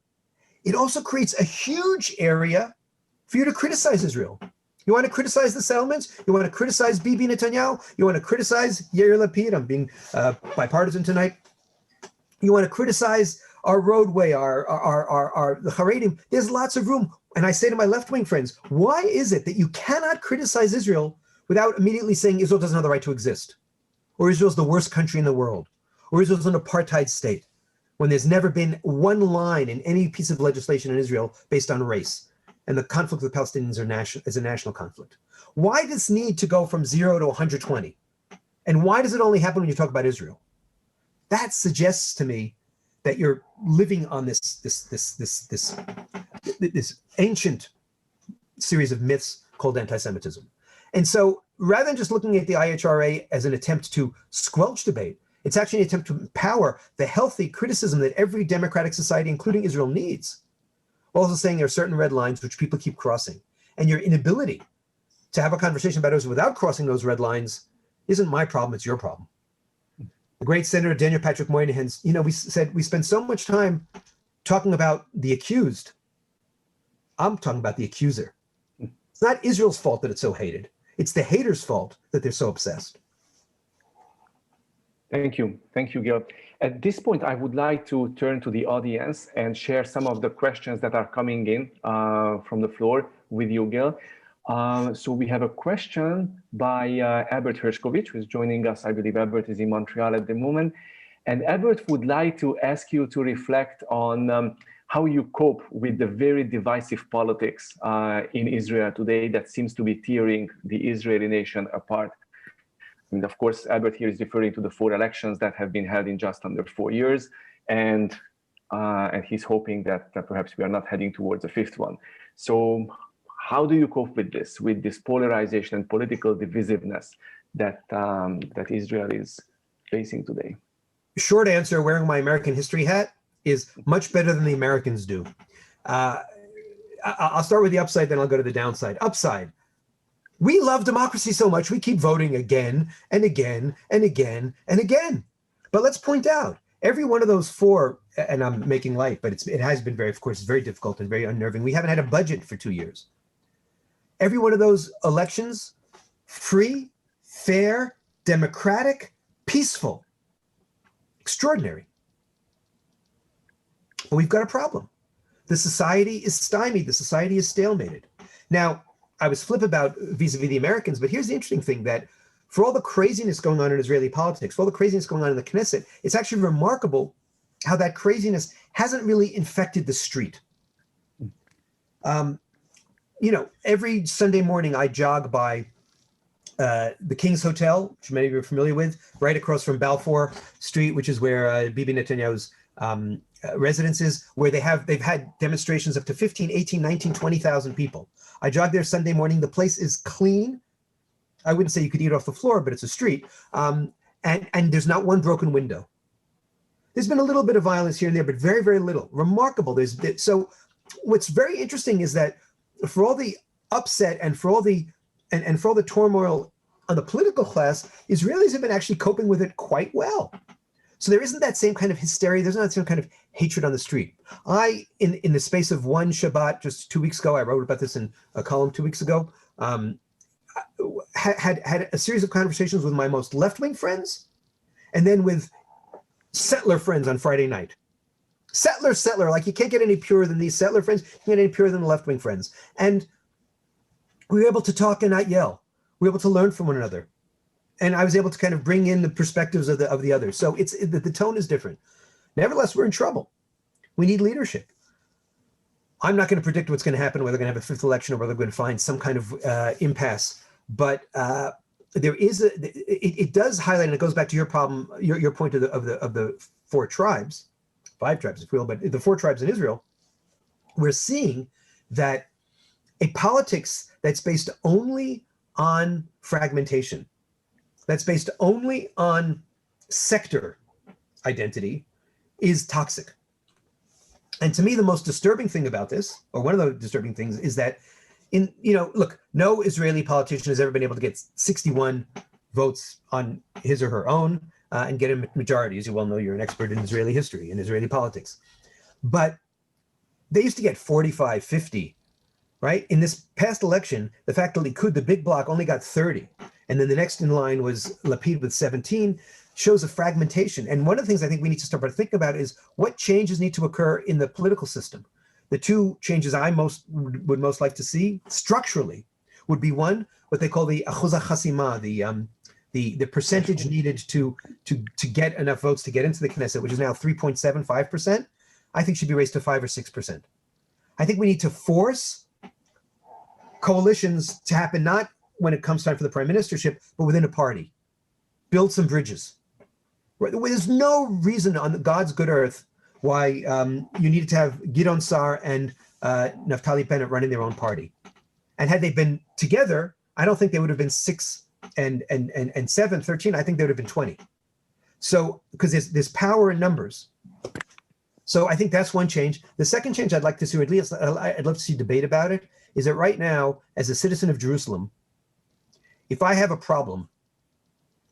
It also creates a huge area for you to criticize Israel. You want to criticize the settlements? You want to criticize Bibi Netanyahu? You want to criticize Yair Lapid? I'm being bipartisan tonight. You want to criticize our roadway, the Haredim? There's lots of room. And I say to my left-wing friends, why is it that you cannot criticize Israel without immediately saying Israel doesn't have the right to exist? Or Israel's the worst country in the world? Or Israel's an apartheid state? When there's never been one line in any piece of legislation in Israel based on race. And the conflict with the Palestinians is a national conflict. Why this need to go from 0 to 120? And why does it only happen when you talk about Israel? That suggests to me that you're living on this ancient series of myths called anti-Semitism. And so rather than just looking at the IHRA as an attempt to squelch debate, it's actually an attempt to empower the healthy criticism that every democratic society, including Israel, needs. Also saying there are certain red lines which people keep crossing. And your inability to have a conversation about Israel without crossing those red lines isn't my problem, it's your problem. The great Senator Daniel Patrick Moynihan, we said we spend so much time talking about the accused. I'm talking about the accuser. It's not Israel's fault that it's so hated. It's the haters' fault that they're so obsessed. Thank you, Gil. At this point, I would like to turn to the audience and share some of the questions that are coming in from the floor with you, Gil. So we have a question by Albert Hershkovich, who is joining us. I believe Albert is in Montreal at the moment. And Albert would like to ask you to reflect on how you cope with the very divisive politics in Israel today that seems to be tearing the Israeli nation apart. And of course, Albert here is referring to the 4 elections that have been held in just under 4 years. And he's hoping that perhaps we are not heading towards a 5th one. So how do you cope with this polarization and political divisiveness that Israel is facing today? Short answer, wearing my American history hat, is much better than the Americans do. I'll start with the upside, then I'll go to the downside. Upside, we love democracy so much, we keep voting again and again and again and again. But let's point out, every one of those 4, and I'm making light, but it has been very, of course, it's very difficult and very unnerving. We haven't had a budget for 2 years. Every one of those elections, free, fair, democratic, peaceful, extraordinary. But we've got a problem. The society is stymied. The society is stalemated. Now, I was flip about vis-a-vis the Americans, but here's the interesting thing, that for all the craziness going on in Israeli politics, for all the craziness going on in the Knesset, it's actually remarkable how that craziness hasn't really infected the street. You know, every Sunday morning I jog by the King's Hotel, which many of you are familiar with, right across from Balfour Street, which is where Bibi Netanyahu's residence is, where they've had demonstrations up to 15, 18, 19, 20,000 people. I jog there Sunday morning. The place is clean. I wouldn't say you could eat off the floor, but it's a street. And there's not one broken window. There's been a little bit of violence here and there, but very, very little. Remarkable. So what's very interesting is that for all the upset and for all the and for all the turmoil on the political class, Israelis have been actually coping with it quite well. So there isn't that same kind of hysteria. There's not that same kind of hatred on the street. In the space of one Shabbat, just 2 weeks ago, I wrote about this in a column 2 weeks ago, had a series of conversations with my most left-wing friends, and then with settler friends on Friday night. Settler, like you can't get any purer than these settler friends, you can't get any purer than the left-wing friends. And we were able to talk and not yell. We were able to learn from one another. And I was able to kind of bring in the perspectives of the others. So the tone is different. Nevertheless, we're in trouble. We need leadership. I'm not going to predict what's going to happen, whether we're going to have a 5th election or whether we're going to find some kind of impasse. But there is it does highlight, and it goes back to your problem, your point of the 4 tribes, 5 tribes, if you will, but the 4 tribes in Israel. We're seeing that a politics that's based only on fragmentation, that's based only on sector identity, is toxic. And to me, the most disturbing thing about this, or one of the disturbing things, is that look, no Israeli politician has ever been able to get 61 votes on his or her own and get a majority. As you well know, you're an expert in Israeli history and Israeli politics. But they used to get 45, 50, right? In this past election, the fact that Likud, the big bloc, only got 30. And then the next in line was Lapid with 17, shows a fragmentation. And one of the things I think we need to start to think about is what changes need to occur in the political system. The 2 changes I would most like to see structurally would be, one, what they call the achuz hachasima, the percentage needed to get enough votes to get into the Knesset, which is now 3.75%. I think should be raised to 5 or 6%. I think we need to force coalitions to happen, not when it comes time for the prime ministership, but within a party. Build some bridges. There's no reason on God's good earth why you needed to have Gideon Sar and Naftali Bennett running their own party. And had they been together, I don't think they would have been 6 and 7, 13. I think they would have been 20. So, because there's power in numbers. So I think that's one change. The second change I'd like to see, or at least I'd love to see debate about it, is that right now, as a citizen of Jerusalem, if I have a problem,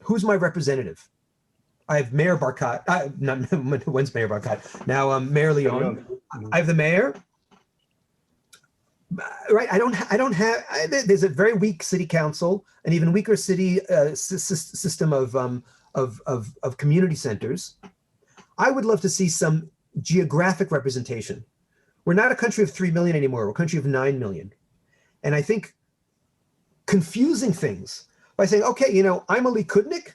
who's my representative? I have Mayor Barkat. When's Mayor Barkat? Now Mayor Leon. I have the mayor. Right. I don't have. There's a very weak city council, an even weaker city system of community centers. I would love to see some geographic representation. We're not a country of 3 million anymore. We're a country of 9 million. And I think confusing things by saying, okay, I'm a Likudnik,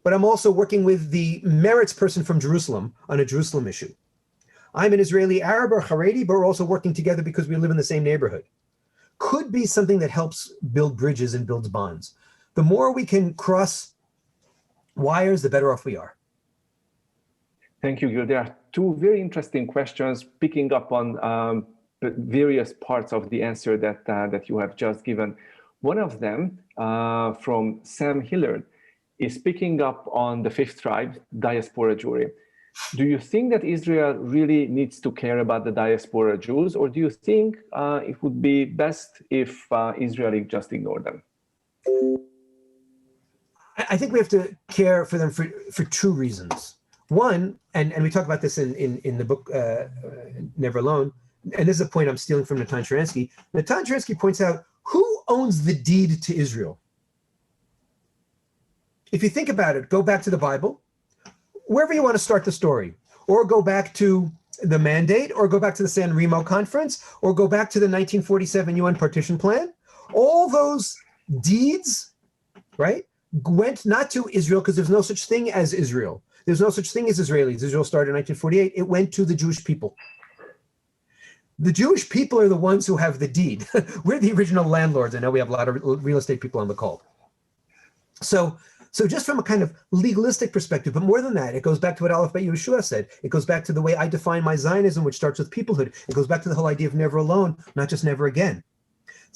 but I'm also working with the merits person from Jerusalem on a Jerusalem issue. I'm an Israeli Arab or Haredi, but we're also working together because we live in the same neighborhood. Could be something that helps build bridges and builds bonds. The more we can cross wires, the better off we are. Thank you, Gil. There are two very interesting questions picking up on various parts of the answer that you have just given. One of them from Sam Hillard is picking up on the fifth tribe, Diaspora Jewry. Do you think that Israel really needs to care about the Diaspora Jews, or do you think it would be best if Israel just ignored them? I think we have to care for them for two reasons. One, and we talk about this in the book Never Alone, and this is a point I'm stealing from Natan Sharansky. Natan Sharansky points out, who owns the deed to Israel? If you think about it, go back to the Bible, wherever you want to start the story, or go back to the Mandate, or go back to the San Remo Conference, or go back to the 1947 UN Partition Plan. All those deeds, right, went not to Israel, because there's no such thing as Israel. There's no such thing as Israelis. Israel started in 1948. It went to the Jewish people. The Jewish people are the ones who have the deed. We're the original landlords. I know we have a lot of real estate people on the call. So just from a kind of legalistic perspective, but more than that, it goes back to what Aleph Bet Yehoshua said. It goes back to the way I define my Zionism, which starts with peoplehood. It goes back to the whole idea of never alone, not just never again.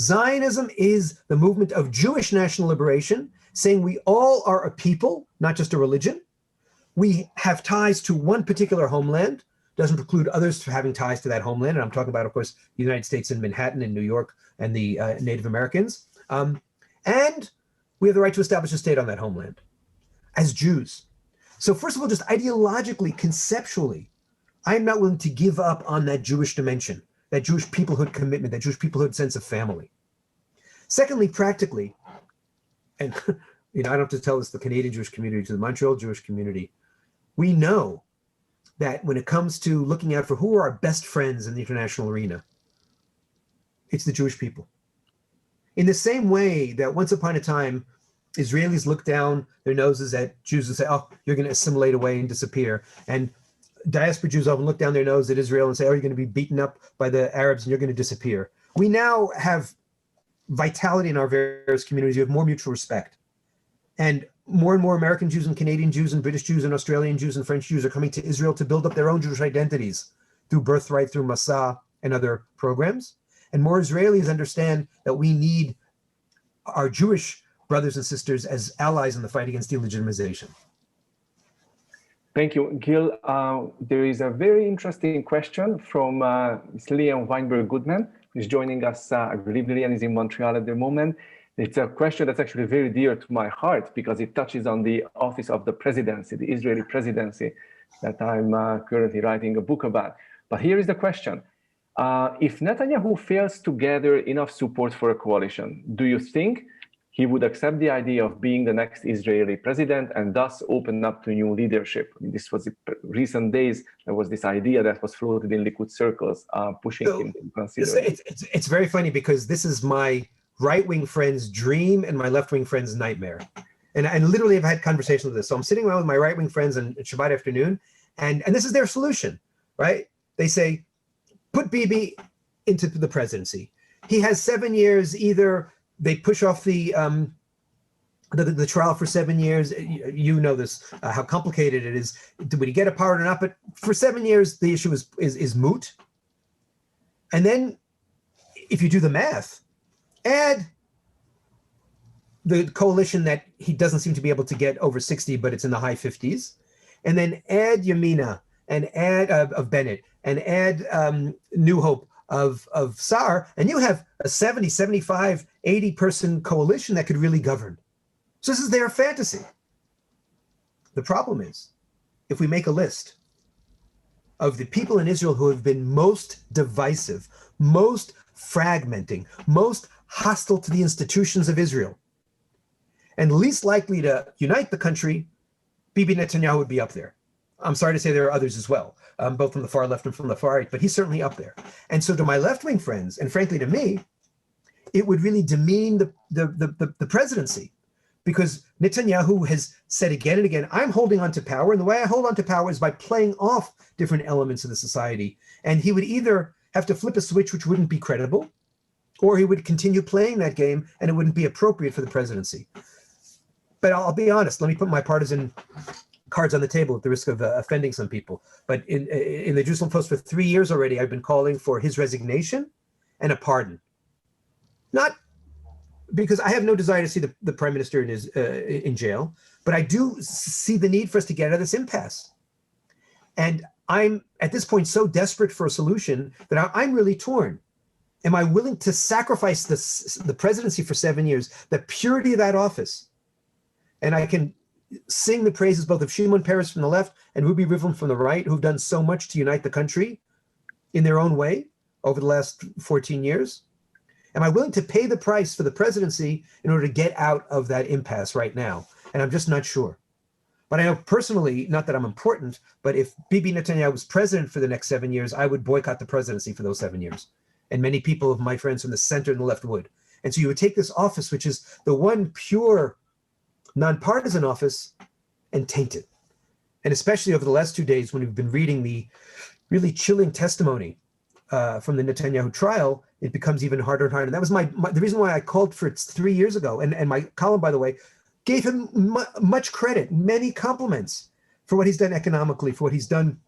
Zionism is the movement of Jewish national liberation, saying we all are a people, not just a religion. We have ties to one particular homeland, doesn't preclude others from having ties to that homeland. And I'm talking about, of course, the United States and Manhattan and New York and the Native Americans. And we have the right to establish a state on that homeland as Jews. So first of all, just ideologically, conceptually, I'm not willing to give up on that Jewish dimension, that Jewish peoplehood commitment, that Jewish peoplehood sense of family. Secondly, practically, and I don't have to tell this to the Canadian Jewish community, to the Montreal Jewish community, we know that when it comes to looking out for who are our best friends in the international arena, it's the Jewish people. In the same way that once upon a time, Israelis looked down their noses at Jews and say, oh, you're going to assimilate away and disappear. And diaspora Jews often look down their nose at Israel and say, oh, you're going to be beaten up by the Arabs and you're going to disappear. We now have vitality in our various communities. We have more mutual respect. And more American Jews and Canadian Jews and British Jews and Australian Jews and French Jews are coming to Israel to build up their own Jewish identities through Birthright, through Masa and other programs. And more Israelis understand that we need our Jewish brothers and sisters as allies in the fight against delegitimization. Thank you, Gil. There is a very interesting question from Liam Weinberg-Goodman, who's joining us. I believe Liam is in Montreal at the moment. It's a question that's actually very dear to my heart because it touches on the office of the presidency, the Israeli presidency, that I'm currently writing a book about. But here is the question. If Netanyahu fails to gather enough support for a coalition, do you think he would accept the idea of being the next Israeli president and thus open up to new leadership? I mean, this was in recent days, there was this idea that was floated in Likud circles, pushing him to consider. It's very funny because this is my right-wing friend's dream and my left-wing friend's nightmare. And literally I've had conversations with this. So I'm sitting around with my right-wing friends on Shabbat afternoon, and this is their solution, right? They say, put Bibi into the presidency. He has 7 years. Either they push off the trial for 7 years. You know this, how complicated it is. Would he get a pardon or not? But for 7 years, the issue is moot. And then if you do the math, add the coalition that he doesn't seem to be able to get over 60, but it's in the high 50s. And then add Yamina and add of Bennett and add New Hope of Saar, and you have a 70, 75, 80 person coalition that could really govern. So this is their fantasy. The problem is, if we make a list of the people in Israel who have been most divisive, most fragmenting, most hostile to the institutions of Israel, and least likely to unite the country, Bibi Netanyahu would be up there. I'm sorry to say there are others as well, both from the far left and from the far right, but he's certainly up there. And so to my left-wing friends, and frankly to me, it would really demean the presidency, because Netanyahu has said again and again, I'm holding on to power. And the way I hold on to power is by playing off different elements of the society. And he would either have to flip a switch, which wouldn't be credible, or he would continue playing that game and it wouldn't be appropriate for the presidency. But I'll be honest, let me put my partisan cards on the table at the risk of offending some people. But in the Jerusalem Post for 3 years already, I've been calling for his resignation and a pardon. Not because I have no desire to see the prime minister in jail, but I do see the need for us to get out of this impasse. And I'm at this point so desperate for a solution that I'm really torn. Am I willing to sacrifice the presidency for 7 years, the purity of that office? And I can sing the praises both of Shimon Peres from the left and Ruby Rivlin from the right, who've done so much to unite the country in their own way over the last 14 years. Am I willing to pay the price for the presidency in order to get out of that impasse right now? And I'm just not sure. But I know personally, not that I'm important, but if Bibi Netanyahu was president for the next 7 years, I would boycott the presidency for those 7 years. And many people of my friends from the center and the left would. And so you would take this office, which is the one pure nonpartisan office, and taint it. And especially over the last 2 days when we've been reading the really chilling testimony from the Netanyahu trial, it becomes even harder and harder. And that was the reason why I called for it 3 years ago. And my column, by the way, gave him much credit, many compliments for what he's done economically, for what he's done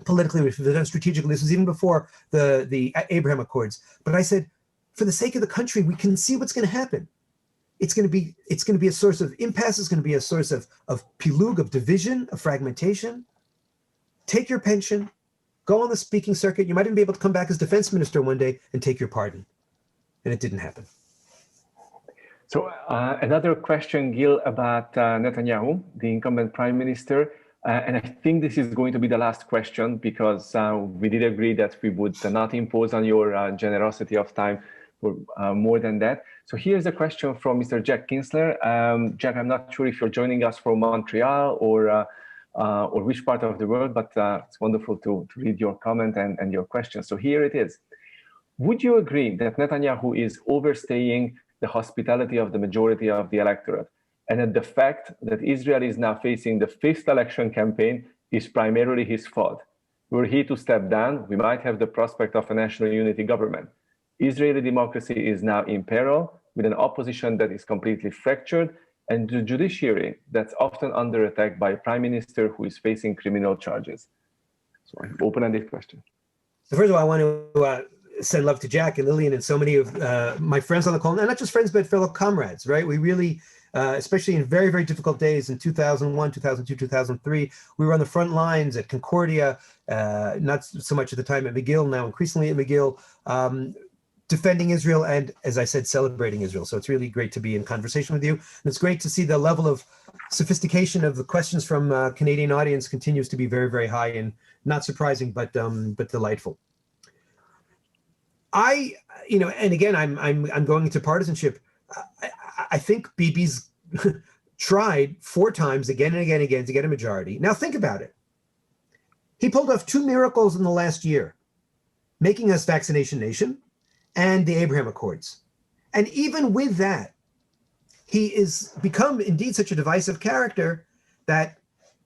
politically, what he's done strategically. This was even before the Abraham Accords. But I said, for the sake of the country, we can see what's going to happen. It's going to be a source of impasse. It's going to be a source of pilug, of division, of fragmentation. Take your pension, go on the speaking circuit. You might even be able to come back as defense minister one day and take your pardon. And it didn't happen. So another question, Gil, about Netanyahu, the incumbent prime minister. And I think this is going to be the last question because we did agree that we would not impose on your generosity of time for more than that. So here's a question from Mr. Jack Kinsler. Jack, I'm not sure if you're joining us from Montreal or which part of the world, but it's wonderful to read your comment and your question. So here it is. Would you agree that Netanyahu is overstaying the hospitality of the majority of the electorate, and that the fact that Israel is now facing the 5th election campaign is primarily his fault? Were he to step down, we might have the prospect of a national unity government. Israeli democracy is now in peril, with an opposition that is completely fractured, and the judiciary that's often under attack by a prime minister who is facing criminal charges. So an open-ended question. So first of all, I want to send love to Jack and Lillian and so many of my friends on the call, and not just friends, but fellow comrades, right? We really, especially in very, very difficult days in 2001, 2002, 2003, we were on the front lines at Concordia, not so much at the time at McGill, now increasingly at McGill, defending Israel and, as I said, celebrating Israel. So it's really great to be in conversation with you. And it's great to see the level of sophistication of the questions from Canadian audience continues to be very, very high and not surprising, but delightful. And again, I'm going into partisanship. I think Bibi's tried 4 times again and again and again to get a majority. Now think about it. He pulled off 2 miracles in the last year, making us vaccination nation and the Abraham Accords. And even with that, he is become indeed such a divisive character that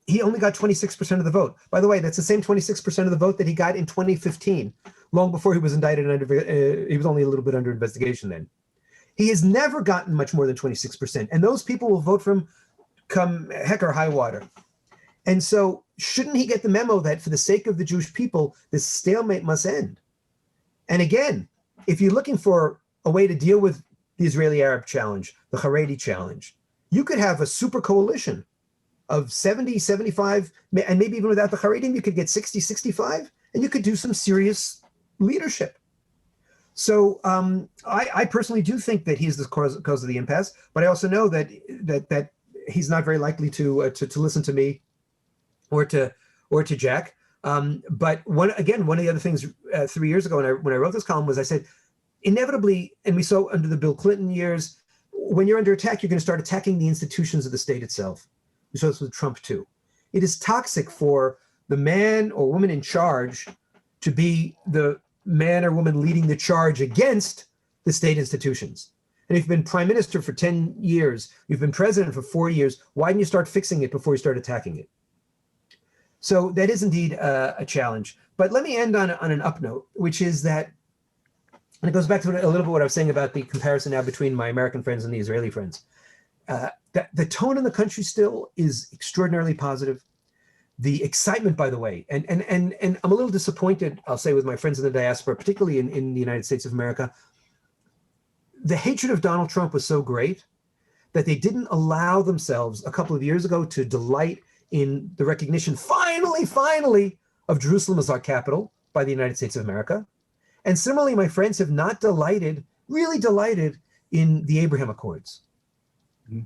he only got 26% of the vote. By the way, that's the same 26% of the vote that he got in 2015, long before he was indicted and he was only a little bit under investigation then. He has never gotten much more than 26%. And those people will vote for him come heck or high water. And so shouldn't he get the memo that for the sake of the Jewish people, this stalemate must end? And again, if you're looking for a way to deal with the Israeli-Arab challenge, the Haredi challenge, you could have a super coalition of 70, 75, and maybe even without the Haredim, you could get 60, 65, and you could do some serious leadership. So I personally do think that he's the cause of the impasse, but I also know that he's not very likely to listen to me or to Jack. But one of the other things 3 years ago when I wrote this column was I said, inevitably, and we saw under the Bill Clinton years, when you're under attack, you're going to start attacking the institutions of the state itself. We saw this with Trump too. It is toxic for the man or woman in charge to be the man or woman leading the charge against the state institutions. And if you've been prime minister for 10 years, you've been president for 4 years, why didn't you start fixing it before you start attacking it? So that is indeed a challenge. But let me end on an up note, which is that, and it goes back to a little bit what I was saying about the comparison now between my American friends and the Israeli friends. The tone in the country still is extraordinarily positive. The excitement, by the way, and I'm a little disappointed, I'll say, with my friends in the diaspora, particularly in the United States of America. The hatred of Donald Trump was so great that they didn't allow themselves a couple of years ago to delight in the recognition, finally, of Jerusalem as our capital by the United States of America. And similarly, my friends have not really delighted in the Abraham Accords. Mm-hmm.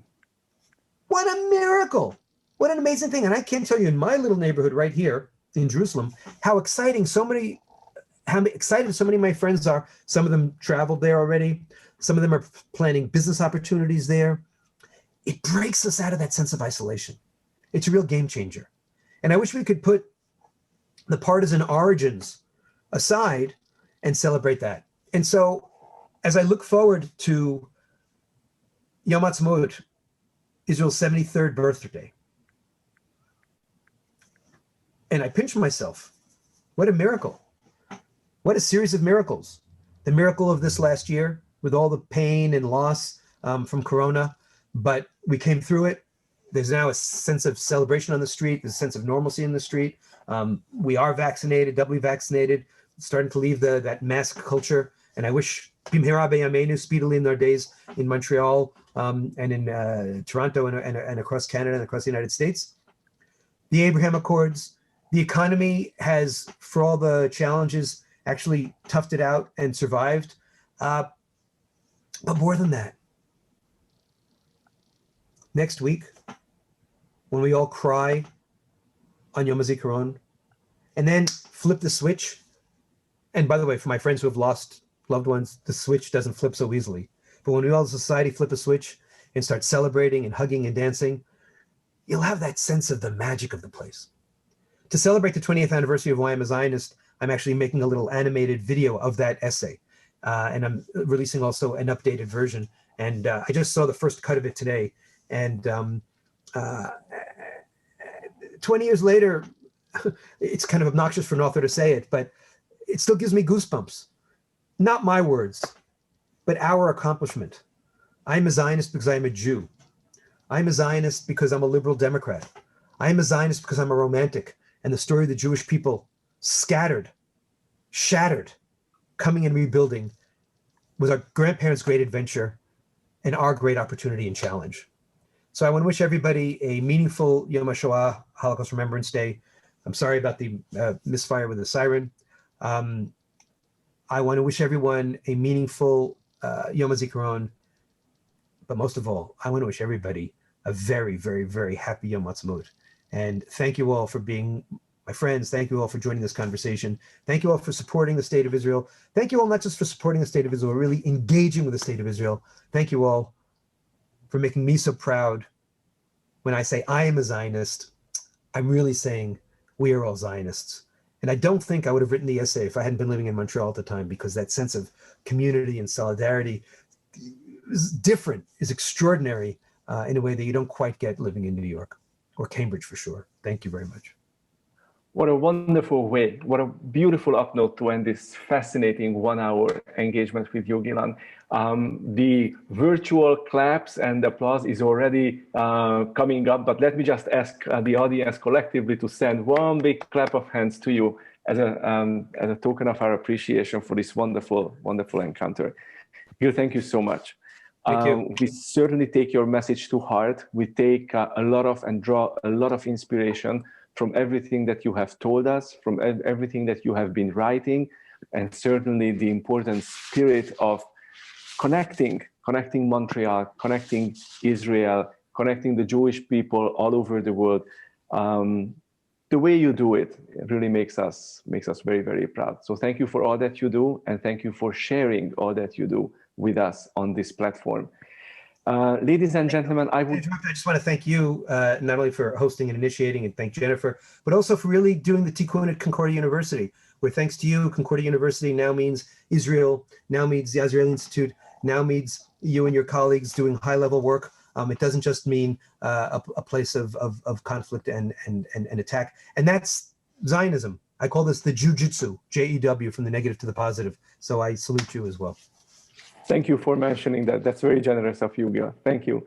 What a miracle. What an amazing thing. And I can't tell you in my little neighborhood right here in Jerusalem, how excited so many of my friends are. Some of them traveled there already. Some of them are planning business opportunities there. It breaks us out of that sense of isolation. It's a real game changer. And I wish we could put the partisan origins aside and celebrate that. And so as I look forward to Yom Ha'atzmaut, Israel's 73rd birthday, and I pinch myself, what a miracle. What a series of miracles. The miracle of this last year with all the pain and loss from Corona, but we came through it. There's now a sense of celebration on the street. There's a sense of normalcy in the street. We are vaccinated, doubly vaccinated, starting to leave that mask culture. And I wish Bimhera B'Yameinu speedily in their days in Montreal and in Toronto and across Canada and across the United States. The Abraham Accords, the economy has, for all the challenges, actually toughed it out and survived. But more than that, next week, when we all cry on Yom HaZikaron, and then flip the switch, and by the way, for my friends who have lost loved ones, the switch doesn't flip so easily. But when we all as a society flip a switch and start celebrating and hugging and dancing, you'll have that sense of the magic of the place. To celebrate the 20th anniversary of Why I'm a Zionist, I'm actually making a little animated video of that essay. And I'm releasing also an updated version. And I just saw the first cut of it today. And 20 years later, it's kind of obnoxious for an author to say it, but it still gives me goosebumps. Not my words, but our accomplishment. I'm a Zionist because I'm a Jew. I'm a Zionist because I'm a liberal Democrat. I'm a Zionist because I'm a romantic. And the story of the Jewish people scattered, shattered, coming and rebuilding was our grandparents' great adventure and our great opportunity and challenge. So I want to wish everybody a meaningful Yom HaShoah, Holocaust Remembrance Day. I'm sorry about the misfire with the siren. I want to wish everyone a meaningful Yom HaZikaron. But most of all, I want to wish everybody a very, very, very happy Yom Ha'atzmaut. And thank you all for being my friends. Thank you all for joining this conversation. Thank you all for supporting the State of Israel. Thank you all not just for supporting the State of Israel, really engaging with the State of Israel. Thank you all for making me so proud. When I say I am a Zionist, I'm really saying we are all Zionists. And I don't think I would have written the essay if I hadn't been living in Montreal at the time, because that sense of community and solidarity is different, is extraordinary in a way that you don't quite get living in New York or Cambridge for sure. Thank you very much. What a wonderful way, what a beautiful upnote to end this fascinating 1 hour engagement with you, Gilan. The virtual claps and applause is already coming up, but let me just ask the audience collectively to send one big clap of hands to you as a token of our appreciation for this wonderful, wonderful encounter. Gil, thank you so much. Thank you. We certainly take your message to heart. We take a lot of and draw a lot of inspiration from everything that you have told us, from everything that you have been writing, and certainly the important spirit of connecting Montreal, connecting Israel, connecting the Jewish people all over the world. The way you do it really makes us very, very proud. So thank you for all that you do, and thank you for sharing all that you do with us on this platform. Ladies and gentlemen, I just want to thank you not only for hosting and initiating, and thank Jennifer, but also for really doing the tikkun at Concordia University, where thanks to you, Concordia University now means Israel, now means the Azrieli Institute, now means you and your colleagues doing high-level work. It doesn't just mean a place of conflict and attack. And that's Zionism. I call this the jujitsu, J-E-W, from the negative to the positive. So I salute you as well. Thank you for mentioning that. That's very generous of you, Gil. Thank you.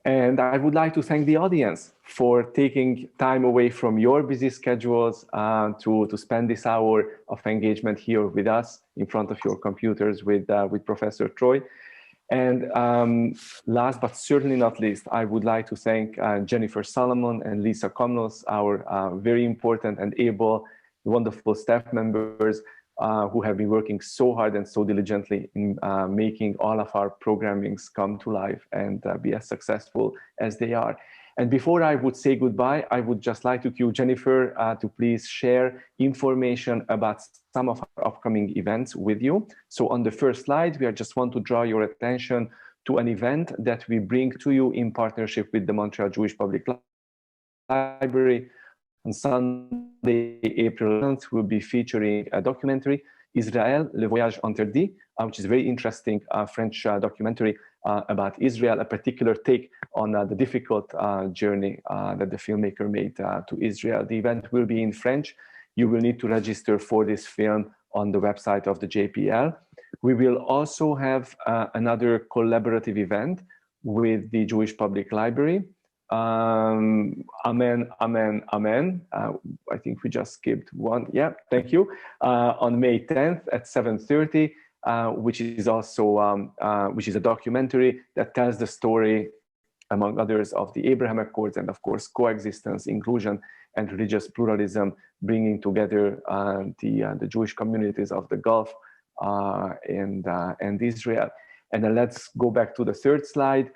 And I would like to thank the audience for taking time away from your busy schedules to spend this hour of engagement here with us in front of your computers with Professor Troy. And last but certainly not least, I would like to thank Jennifer Solomon and Lisa Komnos, our very important and able, wonderful staff members who have been working so hard and so diligently in making all of our programmings come to life and be as successful as they are. And before I would say goodbye, I would just like to cue Jennifer to please share information about some of our upcoming events with you. So on the first slide, we just want to draw your attention to an event that we bring to you in partnership with the Montreal Jewish Public Library. On Sunday, April 9th, we'll be featuring a documentary, Israël, Le Voyage Interdit, which is a very interesting French documentary about Israel, a particular take on the difficult journey that the filmmaker made to Israel. The event will be in French. You will need to register for this film on the website of the JPL. We will also have another collaborative event with the Jewish Public Library. Amen, amen, amen. I think we just skipped one. Yeah, thank you. On May 10th at 7:30, which is also which is a documentary that tells the story, among others, of the Abraham Accords and, of course, coexistence, inclusion, and religious pluralism, bringing together the Jewish communities of the Gulf and Israel. And then let's go back to the third slide.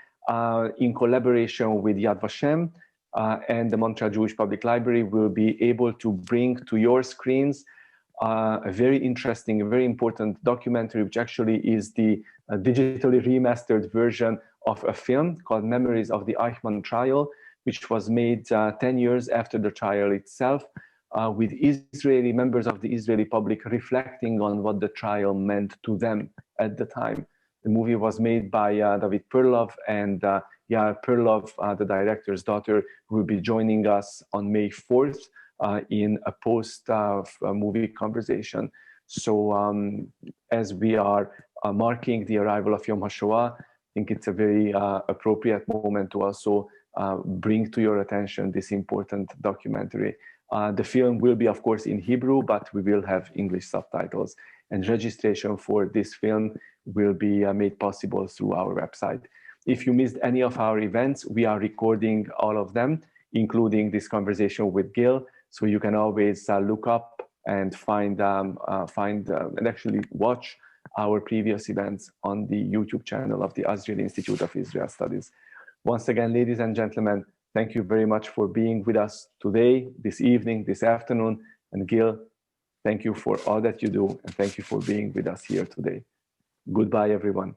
In collaboration with Yad Vashem and the Montreal Jewish Public Library, will be able to bring to your screens a very interesting, a very important documentary, which actually is the digitally remastered version of a film called Memories of the Eichmann Trial, which was made 10 years after the trial itself, with Israeli members of the Israeli public reflecting on what the trial meant to them at the time. The movie was made by David Perlov, and Yael Perlov, the director's daughter, will be joining us on May 4th in a post-movie conversation. So as we are marking the arrival of Yom HaShoah, I think it's a very appropriate moment to also bring to your attention this important documentary. The film will be, of course, in Hebrew, but we will have English subtitles. And registration for this film will be made possible through our website. If you missed any of our events, we are recording all of them, including this conversation with Gil. So you can always look up and find and actually watch our previous events on the YouTube channel of the Azrieli Institute of Israel Studies. Once again, ladies and gentlemen, thank you very much for being with us today, this evening, this afternoon. And Gil, thank you for all that you do, and thank you for being with us here today. Goodbye, everyone.